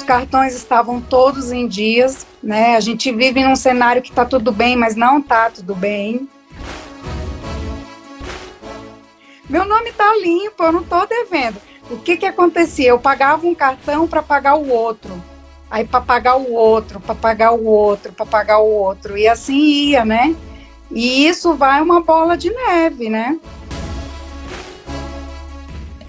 cartões estavam todos em dias, né? A gente vive num cenário que tá tudo bem, mas não tá tudo bem. Meu nome tá limpo, eu não tô devendo. O que que acontecia? Eu pagava um cartão para pagar o outro. Aí para pagar o outro, para pagar o outro, para pagar o outro. E assim ia, né? E isso vai uma bola de neve, né?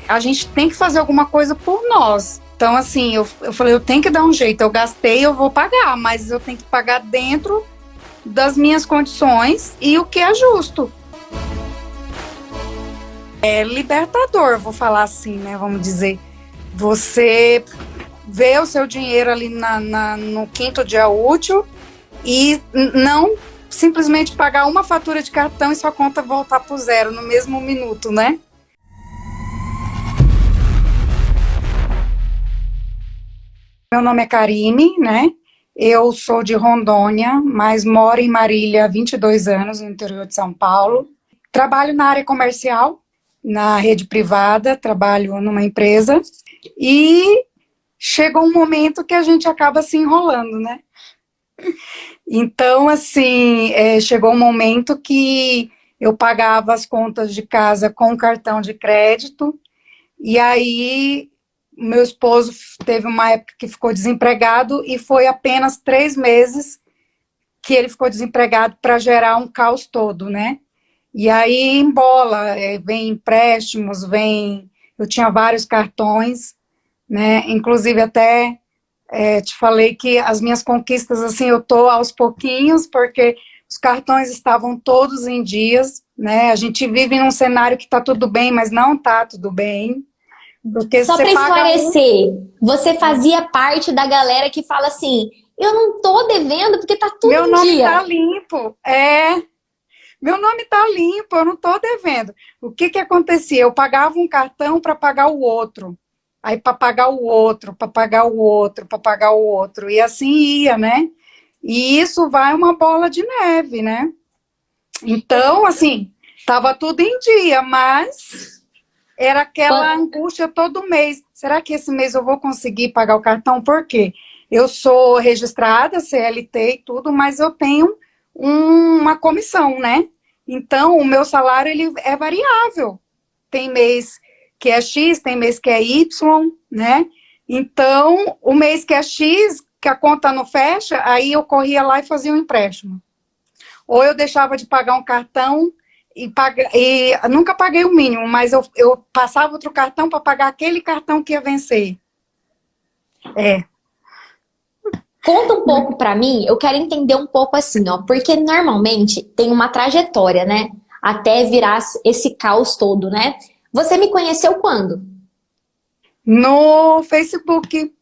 A gente tem que fazer alguma coisa por nós. Então, assim, eu falei, eu tenho que dar um jeito. Eu gastei, eu vou pagar, mas eu tenho que pagar dentro das minhas condições e o que é justo. É libertador, vou falar assim, né? Vamos dizer. Você vê o seu dinheiro ali no quinto dia útil e não simplesmente pagar uma fatura de cartão e sua conta voltar para o zero no mesmo minuto, né? Meu nome é Karime, né? Eu sou de Rondônia, mas moro em Marília há 22 anos, no interior de São Paulo. Trabalho na área comercial, na rede privada, trabalho numa empresa e chegou um momento que a gente acaba se enrolando, né? Então, assim, chegou um momento que eu pagava as contas de casa com cartão de crédito e aí meu esposo teve uma época que ficou desempregado e foi apenas 3 meses que ele ficou desempregado para gerar um caos todo, né? E aí embola, vem empréstimos, eu tinha vários cartões, né? Inclusive até te falei que as minhas conquistas, assim, eu tô aos pouquinhos, porque os cartões estavam todos em dias, né? A gente vive num cenário que tá tudo bem, mas não tá tudo bem. Porque Só para esclarecer, você fazia parte da galera que fala assim, eu não tô devendo porque tá tudo meu em nome dia. tá limpo, meu nome tá limpo, eu não tô devendo. O que que acontecia? Eu pagava um cartão para pagar o outro, aí para pagar o outro, para pagar o outro, para pagar o outro, e assim ia, né? E isso vai uma bola de neve, né? Então, assim, tava tudo em dia, mas era aquela angústia todo mês. Será que esse mês eu vou conseguir pagar o cartão? Por quê? Eu sou registrada, CLT e tudo, mas eu tenho uma comissão, né? Então, o meu salário ele é variável. Tem mês que é X, tem mês que é Y, né? Então, o mês que é X, que a conta não fecha, aí eu corria lá e fazia um empréstimo. Ou eu deixava de pagar um cartão e nunca paguei o mínimo, mas eu passava outro cartão para pagar aquele cartão que ia vencer. Conta um pouco pra mim, eu quero entender um pouco assim, ó, porque normalmente tem uma trajetória, né? Até virar esse caos todo, né? Você me conheceu quando? No Facebook.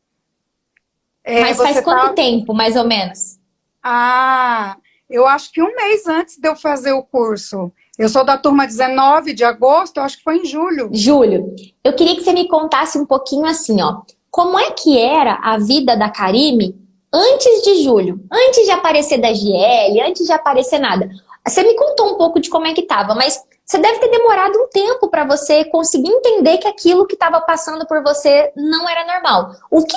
Mas faz Você quanto tá. tempo, mais ou menos? Ah, eu acho que um mês antes de eu fazer o curso. Eu sou da turma 19 de agosto, eu acho que foi em julho. Júlio, eu queria que você me contasse um pouquinho assim, ó. Como é que era a vida da Karime antes de julho? Antes de aparecer da GL, antes de aparecer nada. Você me contou um pouco de como é que tava, mas você deve ter demorado um tempo para você conseguir entender que aquilo que estava passando por você não era normal. O que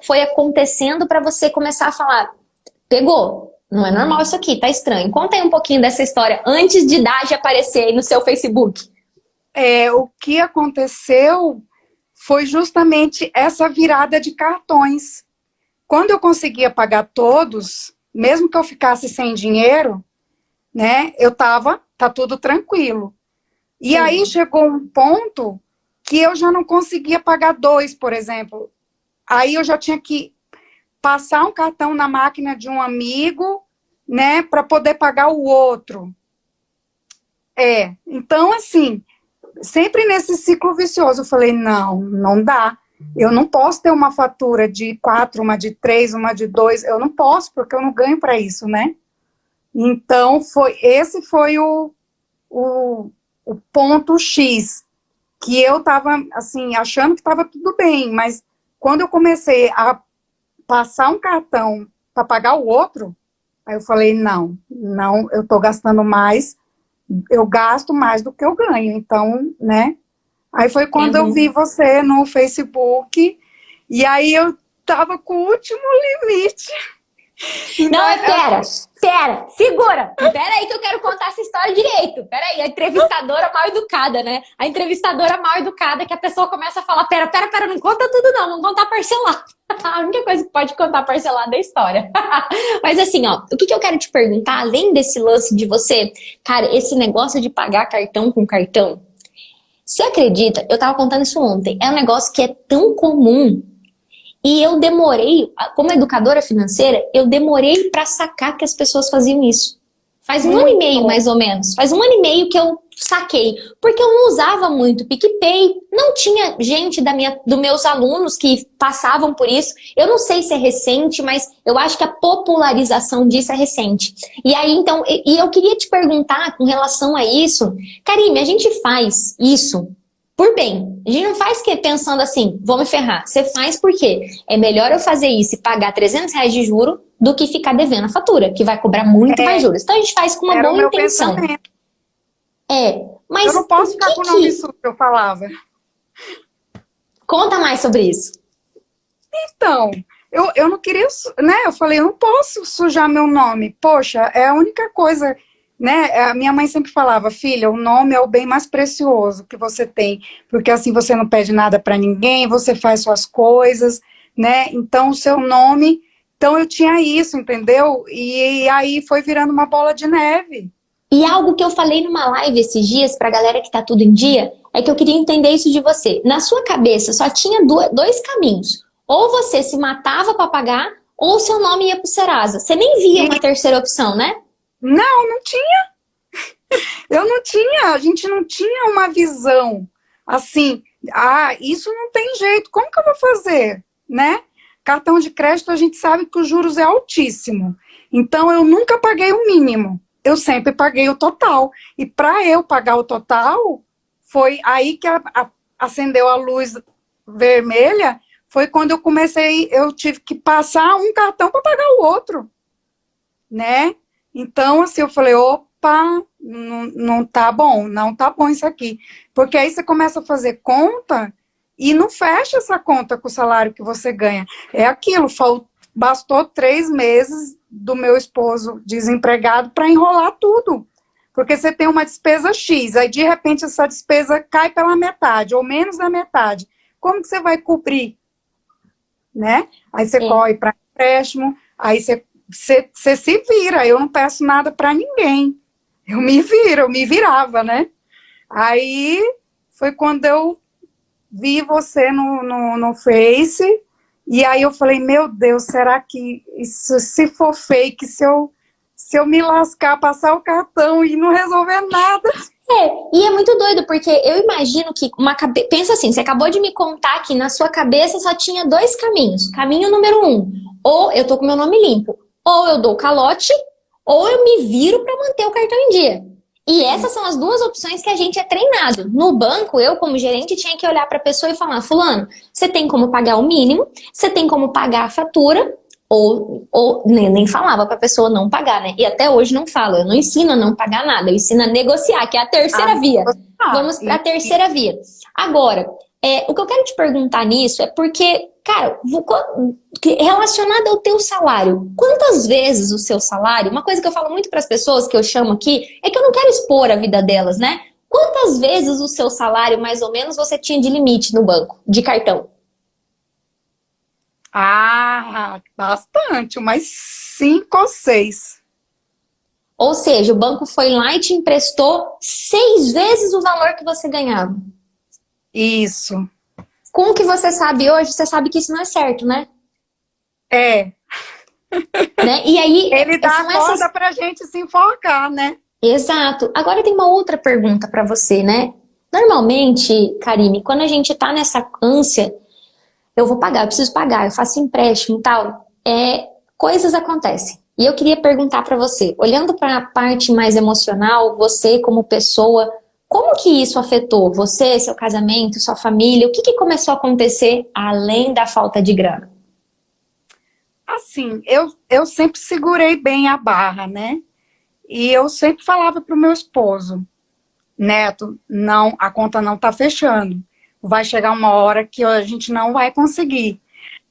foi acontecendo para você começar a falar, pegou? Não é normal isso aqui, tá estranho. Conta aí um pouquinho dessa história antes de aparecer aí no seu Facebook. O que aconteceu foi justamente essa virada de cartões. Quando eu conseguia pagar todos, mesmo que eu ficasse sem dinheiro, né, tá tudo tranquilo. E Sim. aí chegou um ponto que eu já não conseguia pagar 2, por exemplo. Aí eu já tinha que passar um cartão na máquina de um amigo, né, para poder pagar o outro. Então, assim, sempre nesse ciclo vicioso, eu falei, não dá. Eu não posso ter uma fatura de 4, uma de 3, uma de 2, eu não posso, porque eu não ganho para isso, né? Então, esse foi o ponto X, que eu estava, assim, achando que estava tudo bem, mas quando eu comecei a passar um cartão para pagar o outro, aí eu falei, não, eu estou gastando mais, eu gasto mais do que eu ganho, então, né? Aí foi quando eu vi você no Facebook, e aí eu tava com o último limite. Não, pera, segura. Pera aí que eu quero contar essa história direito. Pera aí, a entrevistadora mal educada, né? A entrevistadora mal educada que a pessoa começa a falar, pera, não conta tudo não, vamos contar parcelado. A única coisa que pode contar parcelado é a história. Mas assim, ó, o que eu quero te perguntar, além desse lance de você, cara, esse negócio de pagar cartão com cartão, você acredita? Eu tava contando isso ontem, é um negócio que é tão comum. E eu demorei, como educadora financeira, eu demorei para sacar que as pessoas faziam isso. Faz um ano e meio, mais ou menos. Faz um ano e meio que eu saquei. Porque eu não usava muito PicPay. Não tinha gente dos meus alunos que passavam por isso. Eu não sei se é recente, mas eu acho que a popularização disso é recente. E aí, então, eu queria te perguntar com relação a isso. Karime, a gente faz isso por bem. A gente não faz pensando assim, vou me ferrar. Você faz porque é melhor eu fazer isso e pagar R$ 300 de juro do que ficar devendo a fatura, que vai cobrar muito mais juros. Então a gente faz com uma boa intenção. Pensamento. Mas eu não posso ficar com o nome sujo, eu falava. Conta mais sobre isso. Então, eu não queria, né? Eu falei, eu não posso sujar meu nome. Poxa, é a única coisa, né? A minha mãe sempre falava, filha, o nome é o bem mais precioso que você tem, porque assim você não pede nada para ninguém, você faz suas coisas, né? Então, o seu nome... Então, eu tinha isso, entendeu? E aí foi virando uma bola de neve. E algo que eu falei numa live esses dias pra galera que tá tudo em dia, é que eu queria entender isso de você. Na sua cabeça, só tinha dois caminhos. Ou você se matava pra pagar, ou seu nome ia pro Serasa. Você nem via uma terceira opção, né? Não tinha. Eu não tinha, a gente não tinha uma visão assim, isso não tem jeito, como que eu vou fazer, né? Cartão de crédito, a gente sabe que os juros é altíssimo. Então, eu nunca paguei o mínimo. Eu sempre paguei o total. E para eu pagar o total, foi aí que acendeu a luz vermelha. Foi quando eu tive que passar um cartão para pagar o outro. Né? Então, assim, eu falei, opa, não tá bom isso aqui. Porque aí você começa a fazer conta... E não fecha essa conta com o salário que você ganha. É aquilo, bastou 3 meses do meu esposo desempregado para enrolar tudo. Porque você tem uma despesa X, aí de repente essa despesa cai pela metade, ou menos da metade. Como que você vai cobrir? Né? Aí você corre para empréstimo, aí você se vira, eu não peço nada para ninguém. Eu me virava, né? Aí foi quando eu vi você no Face, e aí eu falei, meu Deus, será que isso, se for fake, se eu me lascar, passar o cartão e não resolver nada? E é muito doido, porque eu imagino que pensa assim, você acabou de me contar que na sua cabeça só tinha 2 caminhos. Caminho número 1, ou eu tô com meu nome limpo, ou eu dou calote, ou eu me viro para manter o cartão em dia. E essas são as 2 opções que a gente é treinado. No banco, eu como gerente tinha que olhar para a pessoa e falar, fulano, você tem como pagar o mínimo, você tem como pagar a fatura, ou nem falava para a pessoa não pagar, né? E até hoje não falo, eu não ensino a não pagar nada, eu ensino a negociar, que é a terceira via. Vamos para a terceira via. Agora, o que eu quero te perguntar nisso é porque, cara, relacionado ao teu salário, quantas vezes o seu salário, uma coisa que eu falo muito para as pessoas que eu chamo aqui, é que eu não quero expor a vida delas, né? Quantas vezes o seu salário, mais ou menos, você tinha de limite no banco, de cartão? Bastante, umas 5 ou 6. Ou seja, o banco foi lá e te emprestou 6 vezes o valor que você ganhava. Isso. Com o que você sabe hoje, você sabe que isso não é certo, né? Né? E aí, ele dá a corda pra gente se enforcar, né? Exato. Agora tem uma outra pergunta pra você, né? Normalmente, Karime, quando a gente tá nessa ânsia, eu vou pagar, eu preciso pagar, eu faço empréstimo e tal, coisas acontecem. E eu queria perguntar pra você, olhando para a parte mais emocional, você como pessoa, como que isso afetou você, seu casamento, sua família? O que começou a acontecer além da falta de grana? Assim, eu sempre segurei bem a barra, né? E eu sempre falava pro meu esposo, Neto, não, a conta não tá fechando. Vai chegar uma hora que a gente não vai conseguir.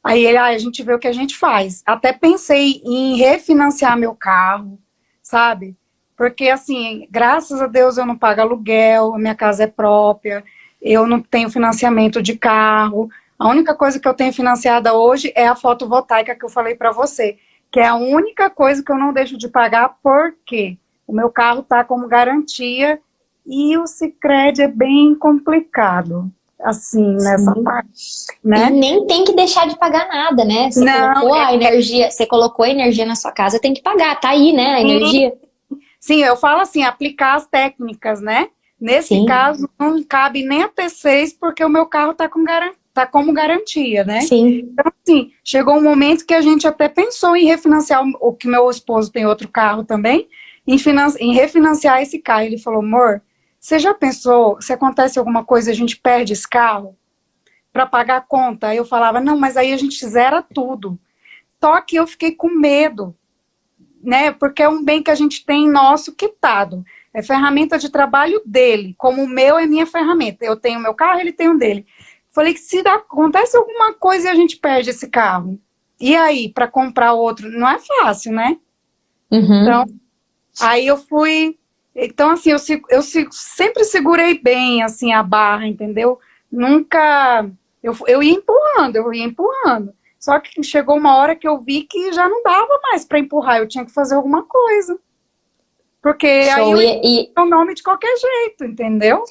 Aí ele, a gente vê o que a gente faz. Até pensei em refinanciar meu carro, sabe? Porque, assim, graças a Deus eu não pago aluguel, a minha casa é própria, eu não tenho financiamento de carro. A única coisa que eu tenho financiada hoje é a fotovoltaica que eu falei para você, que é a única coisa que eu não deixo de pagar, porque o meu carro está como garantia e o Sicredi é bem complicado, assim, nessa parte, E né? nem tem que deixar de pagar nada, né? Você Não, colocou a energia, você colocou a energia na sua casa, tem que pagar, tá aí, né? A energia. sim, eu falo assim, aplicar as técnicas, né? Nesse Sim, caso, não cabe nem a T6, porque o meu carro está tá como garantia, né? sim. Sim, chegou um momento que a gente até pensou em refinanciar, o que meu esposo tem outro carro também, em refinanciar esse carro. Ele falou, amor, você já pensou, se acontece alguma coisa, a gente perde esse carro para pagar a conta? Aí eu falava, não, mas aí a gente zera tudo. Só que eu fiquei com medo, né? Porque é um bem que a gente tem nosso quitado. É ferramenta de trabalho dele, como o meu é minha ferramenta. Eu tenho o meu carro, ele tem o dele. Falei que se acontece alguma coisa e a gente perde esse carro, e aí, para comprar outro, não é fácil, né? Então, Uhum. aí eu fui. Então, assim, sempre segurei bem, assim, a barra, entendeu? Nunca. Eu ia empurrando, eu ia empurrando. Só que chegou uma hora que eu vi que já não dava mais para empurrar, eu tinha que fazer alguma coisa. Porque aí Show. eu ia o nome de qualquer jeito, entendeu?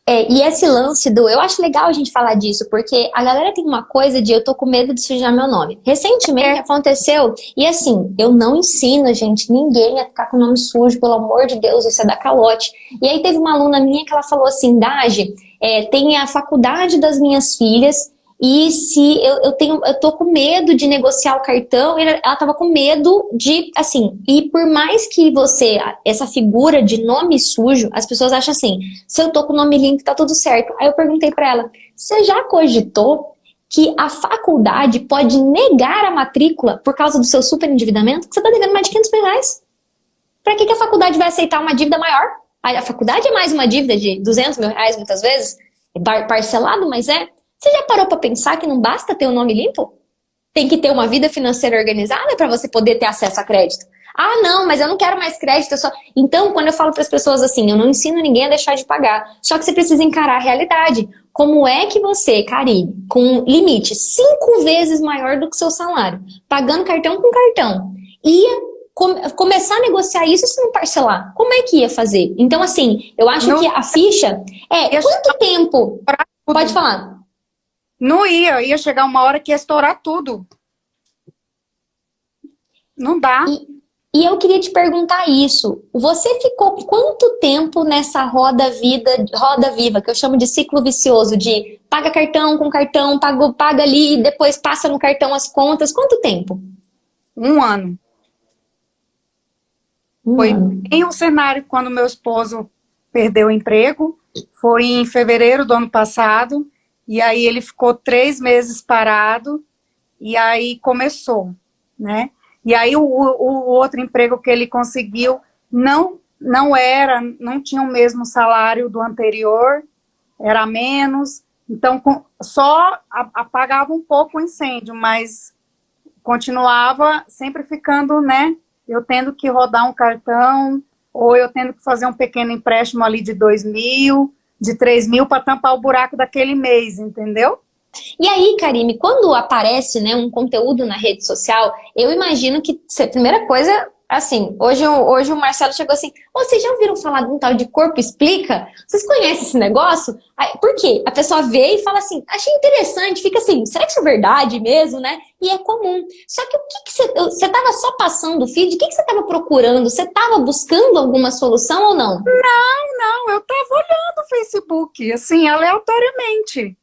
E esse lance do. Eu acho legal a gente falar disso, porque a galera tem uma coisa de eu tô com medo de sujar meu nome. Recentemente É, aconteceu, e assim, eu não ensino, gente, ninguém a ficar com o nome sujo, pelo amor de Deus, isso é da calote. E aí teve uma aluna minha que ela falou assim: Dage, tem a faculdade das minhas filhas. E se eu tô com medo de negociar o cartão, ela tava com medo de, assim, e por mais que você, essa figura de nome sujo, as pessoas acham assim, se eu tô com o nome limpo, tá tudo certo. Aí eu perguntei pra ela, você já cogitou que a faculdade pode negar a matrícula por causa do seu superendividamento? Que você tá devendo mais de R$ 500 mil. Pra que a faculdade vai aceitar uma dívida maior? A faculdade é mais uma dívida de R$ 200 mil muitas vezes, parcelado, mas é. Você já parou pra pensar que não basta ter o nome limpo? Tem que ter uma vida financeira organizada para você poder ter acesso a crédito. Ah, não, mas eu não quero mais crédito. Então, quando eu falo para as pessoas assim, eu não ensino ninguém a deixar de pagar. Só que você precisa encarar a realidade. Como é que você, Karine, com um limite 5 vezes maior do que seu salário, pagando cartão com cartão, ia começar a negociar isso se não parcelar? Como é que ia fazer? Então, assim, eu acho não que a ficha é ia quanto tempo? estourar Pode tudo. falar. Não ia chegar uma hora que ia estourar tudo. Não dá. E eu queria te perguntar isso. Você ficou quanto tempo nessa roda viva, que eu chamo de ciclo vicioso, de paga cartão com cartão, paga ali, depois passa no cartão as contas. Quanto tempo? Um ano. Um Foi ano. bem o cenário quando meu esposo perdeu o emprego. Foi em fevereiro do ano passado. E aí ele ficou 3 meses parado. E aí começou, né? E aí o outro emprego que ele conseguiu não tinha o mesmo salário do anterior, era menos. Então só apagava um pouco o incêndio, mas continuava sempre ficando, né? Eu tendo que rodar um cartão, ou eu tendo que fazer um pequeno empréstimo ali de 2 mil, de 3 mil, para tampar o buraco daquele mês, entendeu? E aí, Karime, quando aparece, né, um conteúdo na rede social, eu imagino que a primeira coisa, assim, hoje o Marcelo chegou assim, vocês já ouviram falar de um tal de Corpo Explica? Vocês conhecem esse negócio? Aí, por quê? A pessoa vê e fala assim, achei interessante, fica assim, será que isso é verdade mesmo, né? E é comum. Só que o que você estava só passando o feed? O que você estava procurando? Você estava buscando alguma solução ou não? Não, eu estava olhando o Facebook, assim, aleatoriamente.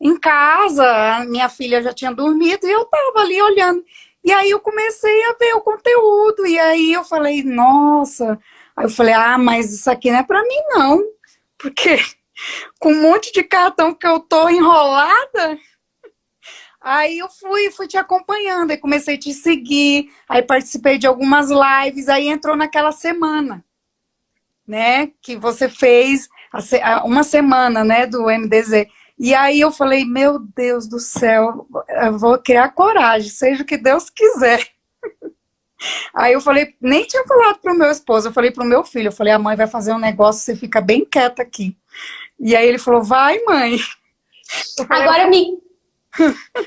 Em casa, a minha filha já tinha dormido e eu estava ali olhando. E aí eu comecei a ver o conteúdo, e aí eu falei, nossa. Aí eu falei, mas isso aqui não é para mim, não. Porque com um monte de cartão que eu tô enrolada, aí eu fui te acompanhando, aí comecei a te seguir, aí participei de algumas lives, aí entrou naquela semana, né, que você fez uma semana, né, do MDZ. E aí eu falei, meu Deus do céu, eu vou criar coragem, seja o que Deus quiser. Aí eu falei, nem tinha falado pro meu esposo, eu falei pro meu filho, eu falei, a mãe vai fazer um negócio, você fica bem quieta aqui. E aí ele falou, vai, mãe. Eu falei,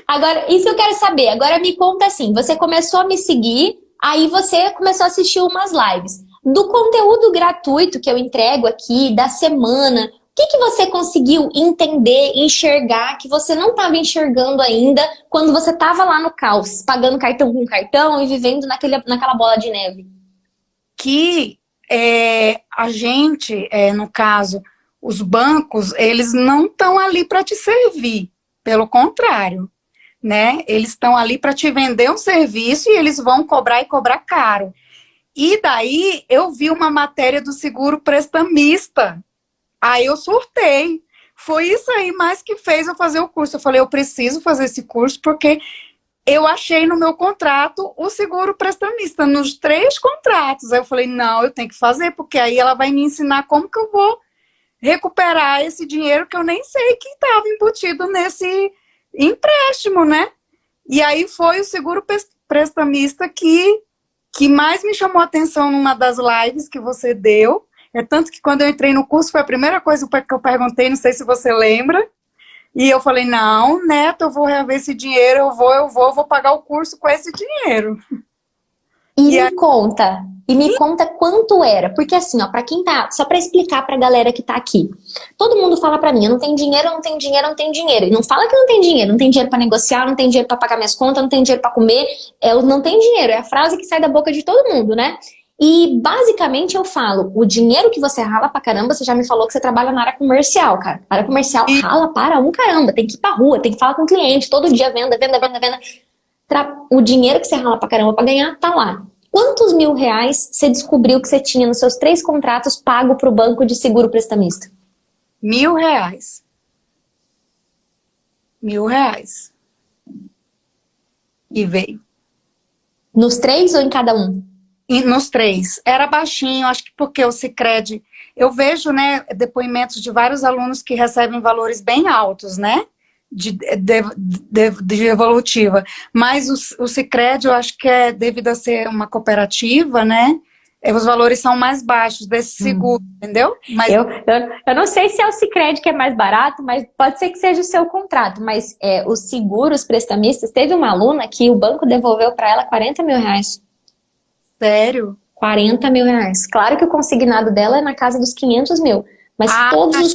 Agora, isso eu quero saber. Agora me conta assim, você começou a me seguir, aí você começou a assistir umas lives. Do conteúdo gratuito que eu entrego aqui, da semana, o que que você conseguiu entender, enxergar, que você não estava enxergando ainda quando você estava lá no caos, pagando cartão com cartão e vivendo naquela bola de neve? que a gente, no caso, os bancos, eles não estão ali para te servir, pelo contrário, né? Eles estão ali para te vender um serviço e eles vão cobrar e cobrar caro. E daí eu vi uma matéria do seguro prestamista, aí eu surtei. Foi isso aí mais que fez eu fazer o curso. Eu falei, eu preciso fazer esse curso porque eu achei no meu contrato o seguro prestamista, nos 3 contratos. Aí eu falei, não, eu tenho que fazer, porque aí ela vai me ensinar como que eu vou recuperar esse dinheiro que eu nem sei que estava embutido nesse empréstimo, né? E aí foi o seguro prestamista que mais me chamou a atenção numa das lives que você deu. É tanto que quando eu entrei no curso, foi a primeira coisa que eu perguntei, não sei se você lembra. E eu falei, não, Neto, eu vou reaver esse dinheiro, eu vou pagar o curso com esse dinheiro. E me conta quanto era, porque assim, ó, para quem tá, só para explicar pra galera que tá aqui. Todo mundo fala pra mim, eu não tenho dinheiro, eu não tenho dinheiro, eu não tenho dinheiro. E não fala que não tem dinheiro, não tem dinheiro pra negociar, não tem dinheiro pra pagar minhas contas, não tem dinheiro pra comer, eu não tenho dinheiro, é a frase que sai da boca de todo mundo, né? E basicamente eu falo, o dinheiro que você rala pra caramba, você já me falou que você trabalha na área comercial, cara. A área comercial rala para um caramba, tem que ir pra rua, tem que falar com o cliente, todo dia venda, venda, venda, venda. O dinheiro que você rala pra caramba pra ganhar, tá lá. Quantos R$ 1.000 você descobriu que você tinha nos seus 3 contratos pago pro banco de seguro prestamista? R$ 1.000. R$ 1.000. E veio. Nos 3 ou em cada um? E nos 3. Era baixinho, acho que porque o Sicredi... Eu vejo, né, depoimentos de vários alunos que recebem valores bem altos, né? De evolutiva, mas o Sicredi eu acho que é devido a ser uma cooperativa, né? Os valores são mais baixos desse seguro, entendeu? Mas eu não sei se é o Sicredi que é mais barato, mas pode ser que seja o seu contrato. Mas os seguros prestamistas, teve uma aluna que o banco devolveu para ela R$ 40.000. Sério? R$ 40.000. Claro que o consignado dela é na casa dos 500 mil. Mas todos os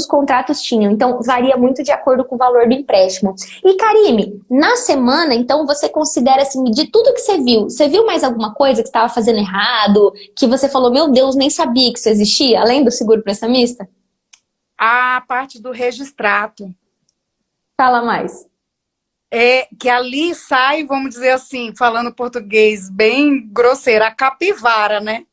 contratos tinham. Então, varia muito de acordo com o valor do empréstimo. E, Karime, na semana, então, você considera, assim, de tudo que você viu mais alguma coisa que você estava fazendo errado? Que você falou, meu Deus, nem sabia que isso existia, além do seguro prestamista? A parte do registrato. Fala mais. Que ali sai, vamos dizer assim, falando português bem grosseiro, a capivara, né?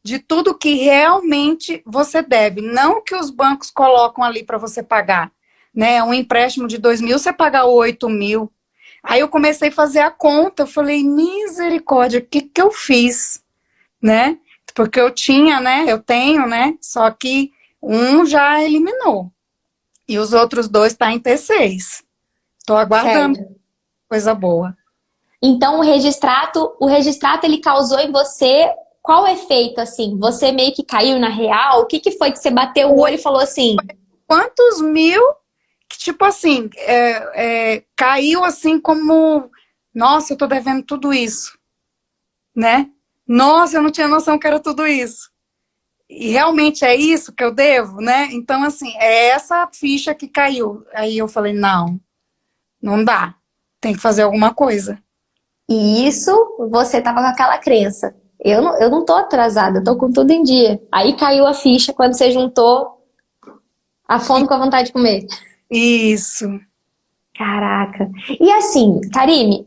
De tudo que realmente você deve, não que os bancos colocam ali para você pagar, né? Um empréstimo de 2.000, você paga 8.000. Aí eu comecei a fazer a conta, eu falei, misericórdia, o que eu fiz, né? Porque eu tinha, né? Eu tenho, né? Só que um já eliminou e os outros 2 tá em T6. Estou aguardando coisa boa. Então o registrato ele causou em você qual efeito, assim? Você meio que caiu na real? O que foi que você bateu o olho e falou assim? Quantos mil que, tipo assim, caiu assim como, nossa, eu tô devendo tudo isso, né? Nossa, eu não tinha noção que era tudo isso. E realmente é isso que eu devo, né? Então, assim, é essa ficha que caiu. Aí eu falei, não dá. Tem que fazer alguma coisa. E isso, você tava com aquela crença. Eu não tô atrasada, eu tô com tudo em dia. Aí caiu a ficha quando você juntou a fome com a vontade de comer. Isso. Caraca. E assim, Karime,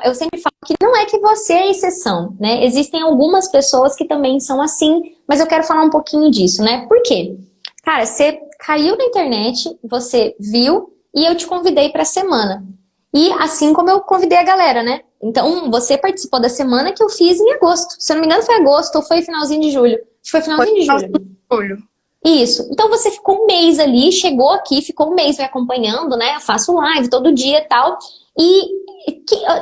eu sempre falo que não é que você é exceção, né? Existem algumas pessoas que também são assim, mas eu quero falar um pouquinho disso, né? Por quê? Cara, você caiu na internet, você viu e eu te convidei pra semana. E assim como eu convidei a galera, né? Então, você participou da semana que eu fiz em agosto. Se eu não me engano, foi agosto ou foi finalzinho de julho. Acho que foi finalzinho de julho. Julho. Isso. Então você ficou um mês ali, chegou aqui, ficou um mês me acompanhando, né? Eu faço live todo dia e tal.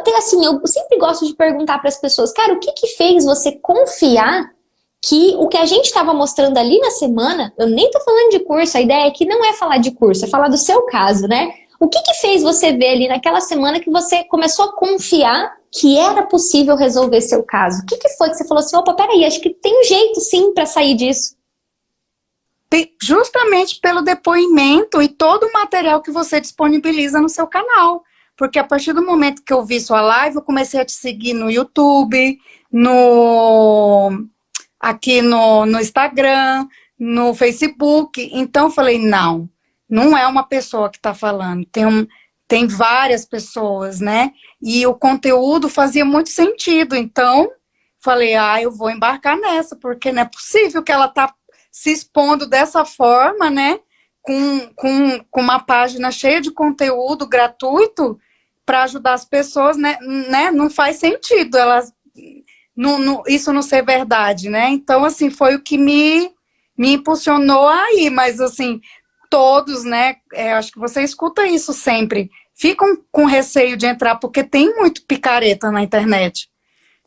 Tem assim, eu sempre gosto de perguntar para as pessoas, cara, o que que fez você confiar que o que a gente estava mostrando ali na semana, eu nem tô falando de curso, a ideia aqui não é falar de curso, é falar do seu caso, né? O que que fez você ver ali naquela semana que você começou a confiar que era possível resolver seu caso? O que que foi que você falou assim, opa, peraí, acho que tem um jeito sim para sair disso? Justamente pelo depoimento e todo o material que você disponibiliza no seu canal. Porque a partir do momento que eu vi sua live, eu comecei a te seguir no YouTube, aqui no Instagram, no Facebook. Então, eu falei, não é uma pessoa que está falando, tem várias pessoas, né? E o conteúdo fazia muito sentido. Então, falei, eu vou embarcar nessa, porque não é possível que ela está se expondo dessa forma, né? Com uma página cheia de conteúdo gratuito para ajudar as pessoas, né? Não faz sentido elas isso não ser verdade, né? Então, assim, foi o que me impulsionou aí, mas assim, todos, né? Acho que você escuta isso sempre, ficam com receio de entrar, porque tem muito picareta na internet,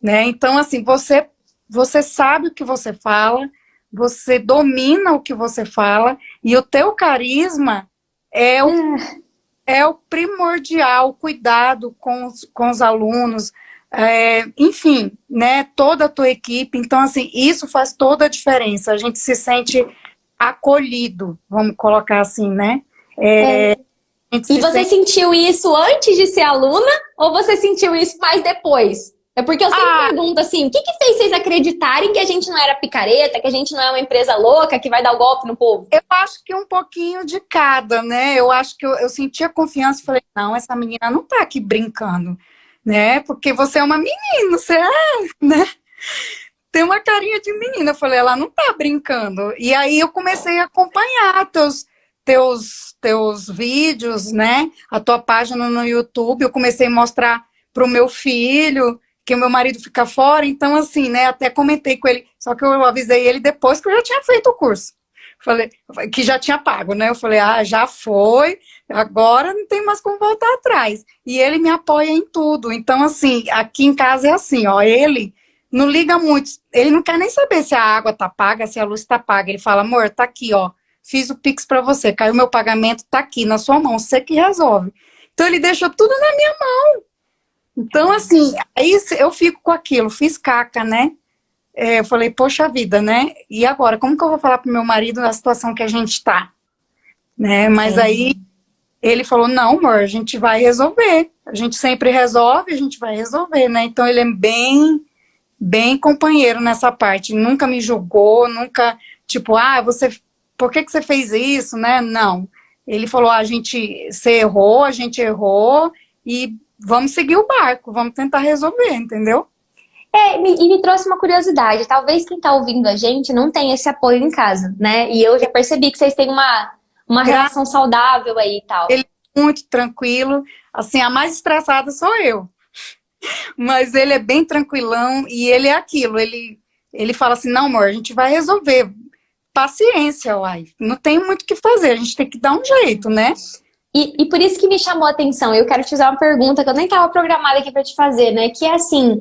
né? Então, assim, você sabe o que você fala, você domina o que você fala, e o teu carisma é o primordial, o cuidado com os alunos, enfim, né, toda a tua equipe. Então, assim, isso faz toda a diferença. A gente se sente acolhido, vamos colocar assim, né? E você sentiu isso antes de ser aluna ou você sentiu isso mais depois? É porque eu sempre pergunto assim, o que que fez vocês acreditarem que a gente não era picareta, que a gente não é uma empresa louca que vai dar o golpe no povo? Eu acho que um pouquinho de cada, né? Eu acho que eu senti a confiança e falei, não, essa menina não tá aqui brincando, né? Porque você é uma menina, você né? Tem uma carinha de menina. Eu falei, ela não tá brincando. E aí eu comecei a acompanhar teus vídeos, né? A tua página no YouTube. Eu comecei a mostrar pro meu filho, que o meu marido fica fora. Então, assim, né? Até comentei com ele. Só que eu avisei ele depois que eu já tinha feito o curso. Falei, que já tinha pago, né? Eu falei, já foi, agora não tem mais como voltar atrás. E ele me apoia em tudo. Então, assim, aqui em casa é assim, ó, ele não liga muito, ele não quer nem saber se a água tá paga, se a luz tá paga. Ele fala, amor, tá aqui, ó, fiz o Pix pra você, caiu meu pagamento, tá aqui na sua mão, você que resolve. Então, ele deixa tudo na minha mão. Então, assim, aí eu fico com aquilo, fiz caca, né? Eu falei, poxa vida, né? E agora, como que eu vou falar pro meu marido na situação que a gente tá? Né? Mas aí ele falou, não, amor, a gente vai resolver. A gente sempre resolve, a gente vai resolver, né? Então ele é bem companheiro nessa parte. Nunca me julgou, nunca, tipo, por que você fez isso, né? Não. Ele falou, a gente errou e vamos seguir o barco, vamos tentar resolver, entendeu? E me trouxe uma curiosidade. Talvez quem tá ouvindo a gente não tenha esse apoio em casa, né? E eu já percebi que vocês têm uma relação saudável aí e tal. Ele é muito tranquilo. Assim, a mais estressada sou eu. Mas ele é bem tranquilão e ele é aquilo. Ele fala assim, não, amor, a gente vai resolver. Paciência, uai. Não tem muito o que fazer, a gente tem que dar um jeito, né? E por isso que me chamou a atenção, eu quero te fazer uma pergunta que eu nem estava programada aqui para te fazer, né? Que é assim,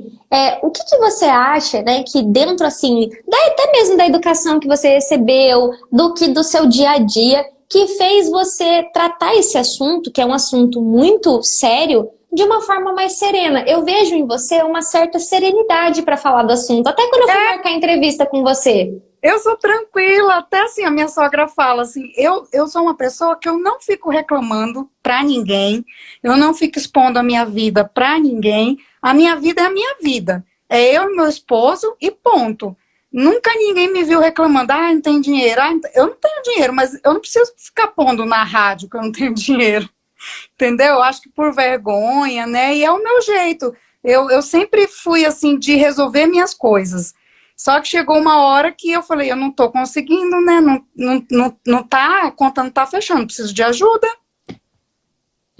o que que você acha, né? Que dentro, assim, até mesmo da educação que você recebeu, do seu dia a dia, que fez você tratar esse assunto, que é um assunto muito sério, de uma forma mais serena. Eu vejo em você uma certa serenidade para falar do assunto, até quando eu fui marcar entrevista com você. Eu sou tranquila, até assim, a minha sogra fala assim, eu sou uma pessoa que eu não fico reclamando pra ninguém, eu não fico expondo a minha vida pra ninguém, a minha vida é a minha vida, é eu e meu esposo e ponto. Nunca ninguém me viu reclamando, não tem dinheiro, eu não tenho dinheiro, mas eu não preciso ficar pondo na rádio que eu não tenho dinheiro, entendeu? Eu acho que por vergonha, né, e é o meu jeito, eu sempre fui assim, de resolver minhas coisas. Só que chegou uma hora que eu falei, eu não tô conseguindo, né? A conta não tá fechando, preciso de ajuda.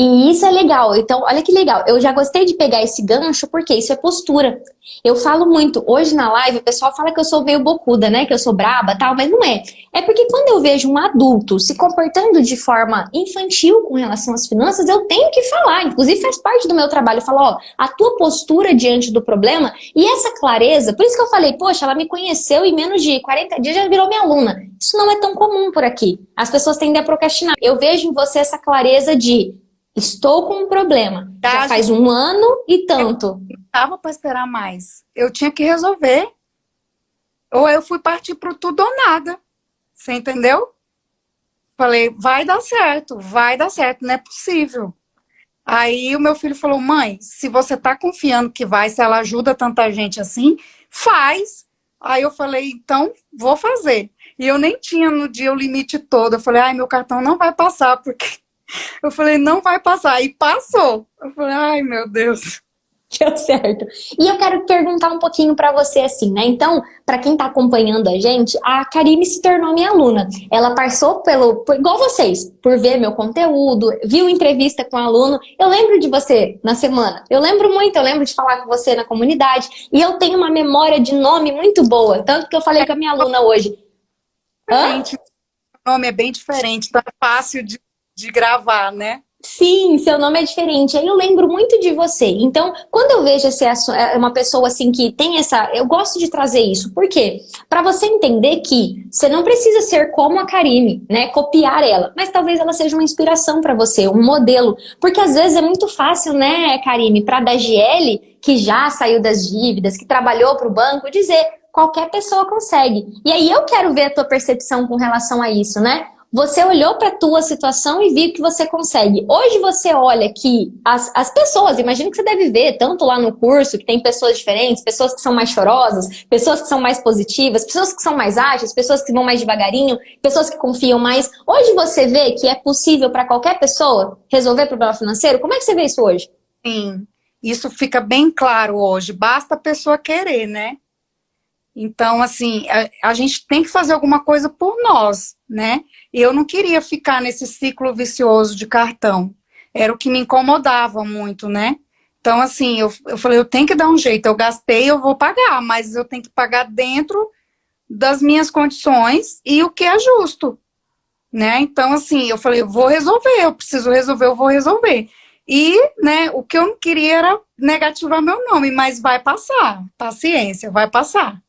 E isso é legal. Então, olha que legal. Eu já gostei de pegar esse gancho, porque isso é postura. Eu falo muito. Hoje na live, o pessoal fala que eu sou meio bocuda, né? Que eu sou braba, tal, mas não é. É porque quando eu vejo um adulto se comportando de forma infantil com relação às finanças, eu tenho que falar. Inclusive, faz parte do meu trabalho. Eu falo, ó, a tua postura diante do problema e essa clareza. Por isso que eu falei, poxa, ela me conheceu e em menos de 40 dias já virou minha aluna. Isso não é tão comum por aqui. As pessoas tendem a procrastinar. Eu vejo em você essa clareza de estou com um problema. Já faz um ano e tanto. Eu não estava para esperar mais. Eu tinha que resolver. Ou eu fui partir para tudo ou nada. Você entendeu? Falei, vai dar certo, não é possível. Aí o meu filho falou, mãe, se você tá confiando que vai, se ela ajuda tanta gente assim, faz. Aí eu falei, então vou fazer. E eu nem tinha no dia o limite todo. Eu falei, ai, meu cartão não vai passar, porque eu falei, não vai passar. E passou. Eu falei, ai, meu Deus. Deu certo. E eu quero perguntar um pouquinho pra você assim, né? Então, pra quem tá acompanhando a gente, a Karime se tornou minha aluna. Ela passou igual vocês, por ver meu conteúdo, viu entrevista com aluno. Eu lembro de você na semana. Eu lembro muito, eu lembro de falar com você na comunidade. E eu tenho uma memória de nome muito boa. Tanto que eu falei com a minha aluna hoje. Gente, o nome é bem diferente, tá fácil de gravar, né? Sim, seu nome é diferente. Aí eu lembro muito de você. Então, quando eu vejo uma pessoa assim que tem essa... Eu gosto de trazer isso. Por quê? Para você entender que você não precisa ser como a Karime, né? Copiar ela. Mas talvez ela seja uma inspiração para você, um modelo. Porque às vezes é muito fácil, né, Karime, para da GL, que já saiu das dívidas, que trabalhou para o banco, dizer qualquer pessoa consegue. E aí eu quero ver a tua percepção com relação a isso, né? Você olhou para a tua situação e viu que você consegue. Hoje você olha que as pessoas, imagino que você deve ver, tanto lá no curso, que tem pessoas diferentes, pessoas que são mais chorosas, pessoas que são mais positivas, pessoas que são mais ágeis, pessoas que vão mais devagarinho, pessoas que confiam mais. Hoje você vê que é possível para qualquer pessoa resolver problema financeiro? Como é que você vê isso hoje? Sim, isso fica bem claro hoje. Basta a pessoa querer, né? Então, assim, a gente tem que fazer alguma coisa por nós, né? E eu não queria ficar nesse ciclo vicioso de cartão. Era o que me incomodava muito, né? Então, assim, eu falei, eu tenho que dar um jeito. Eu gastei, eu vou pagar, mas eu tenho que pagar dentro das minhas condições e o que é justo, né? Então, assim, eu falei, eu vou resolver, eu preciso resolver, eu vou resolver. E, né, o que eu não queria era negativar meu nome, mas vai passar. Paciência, vai passar.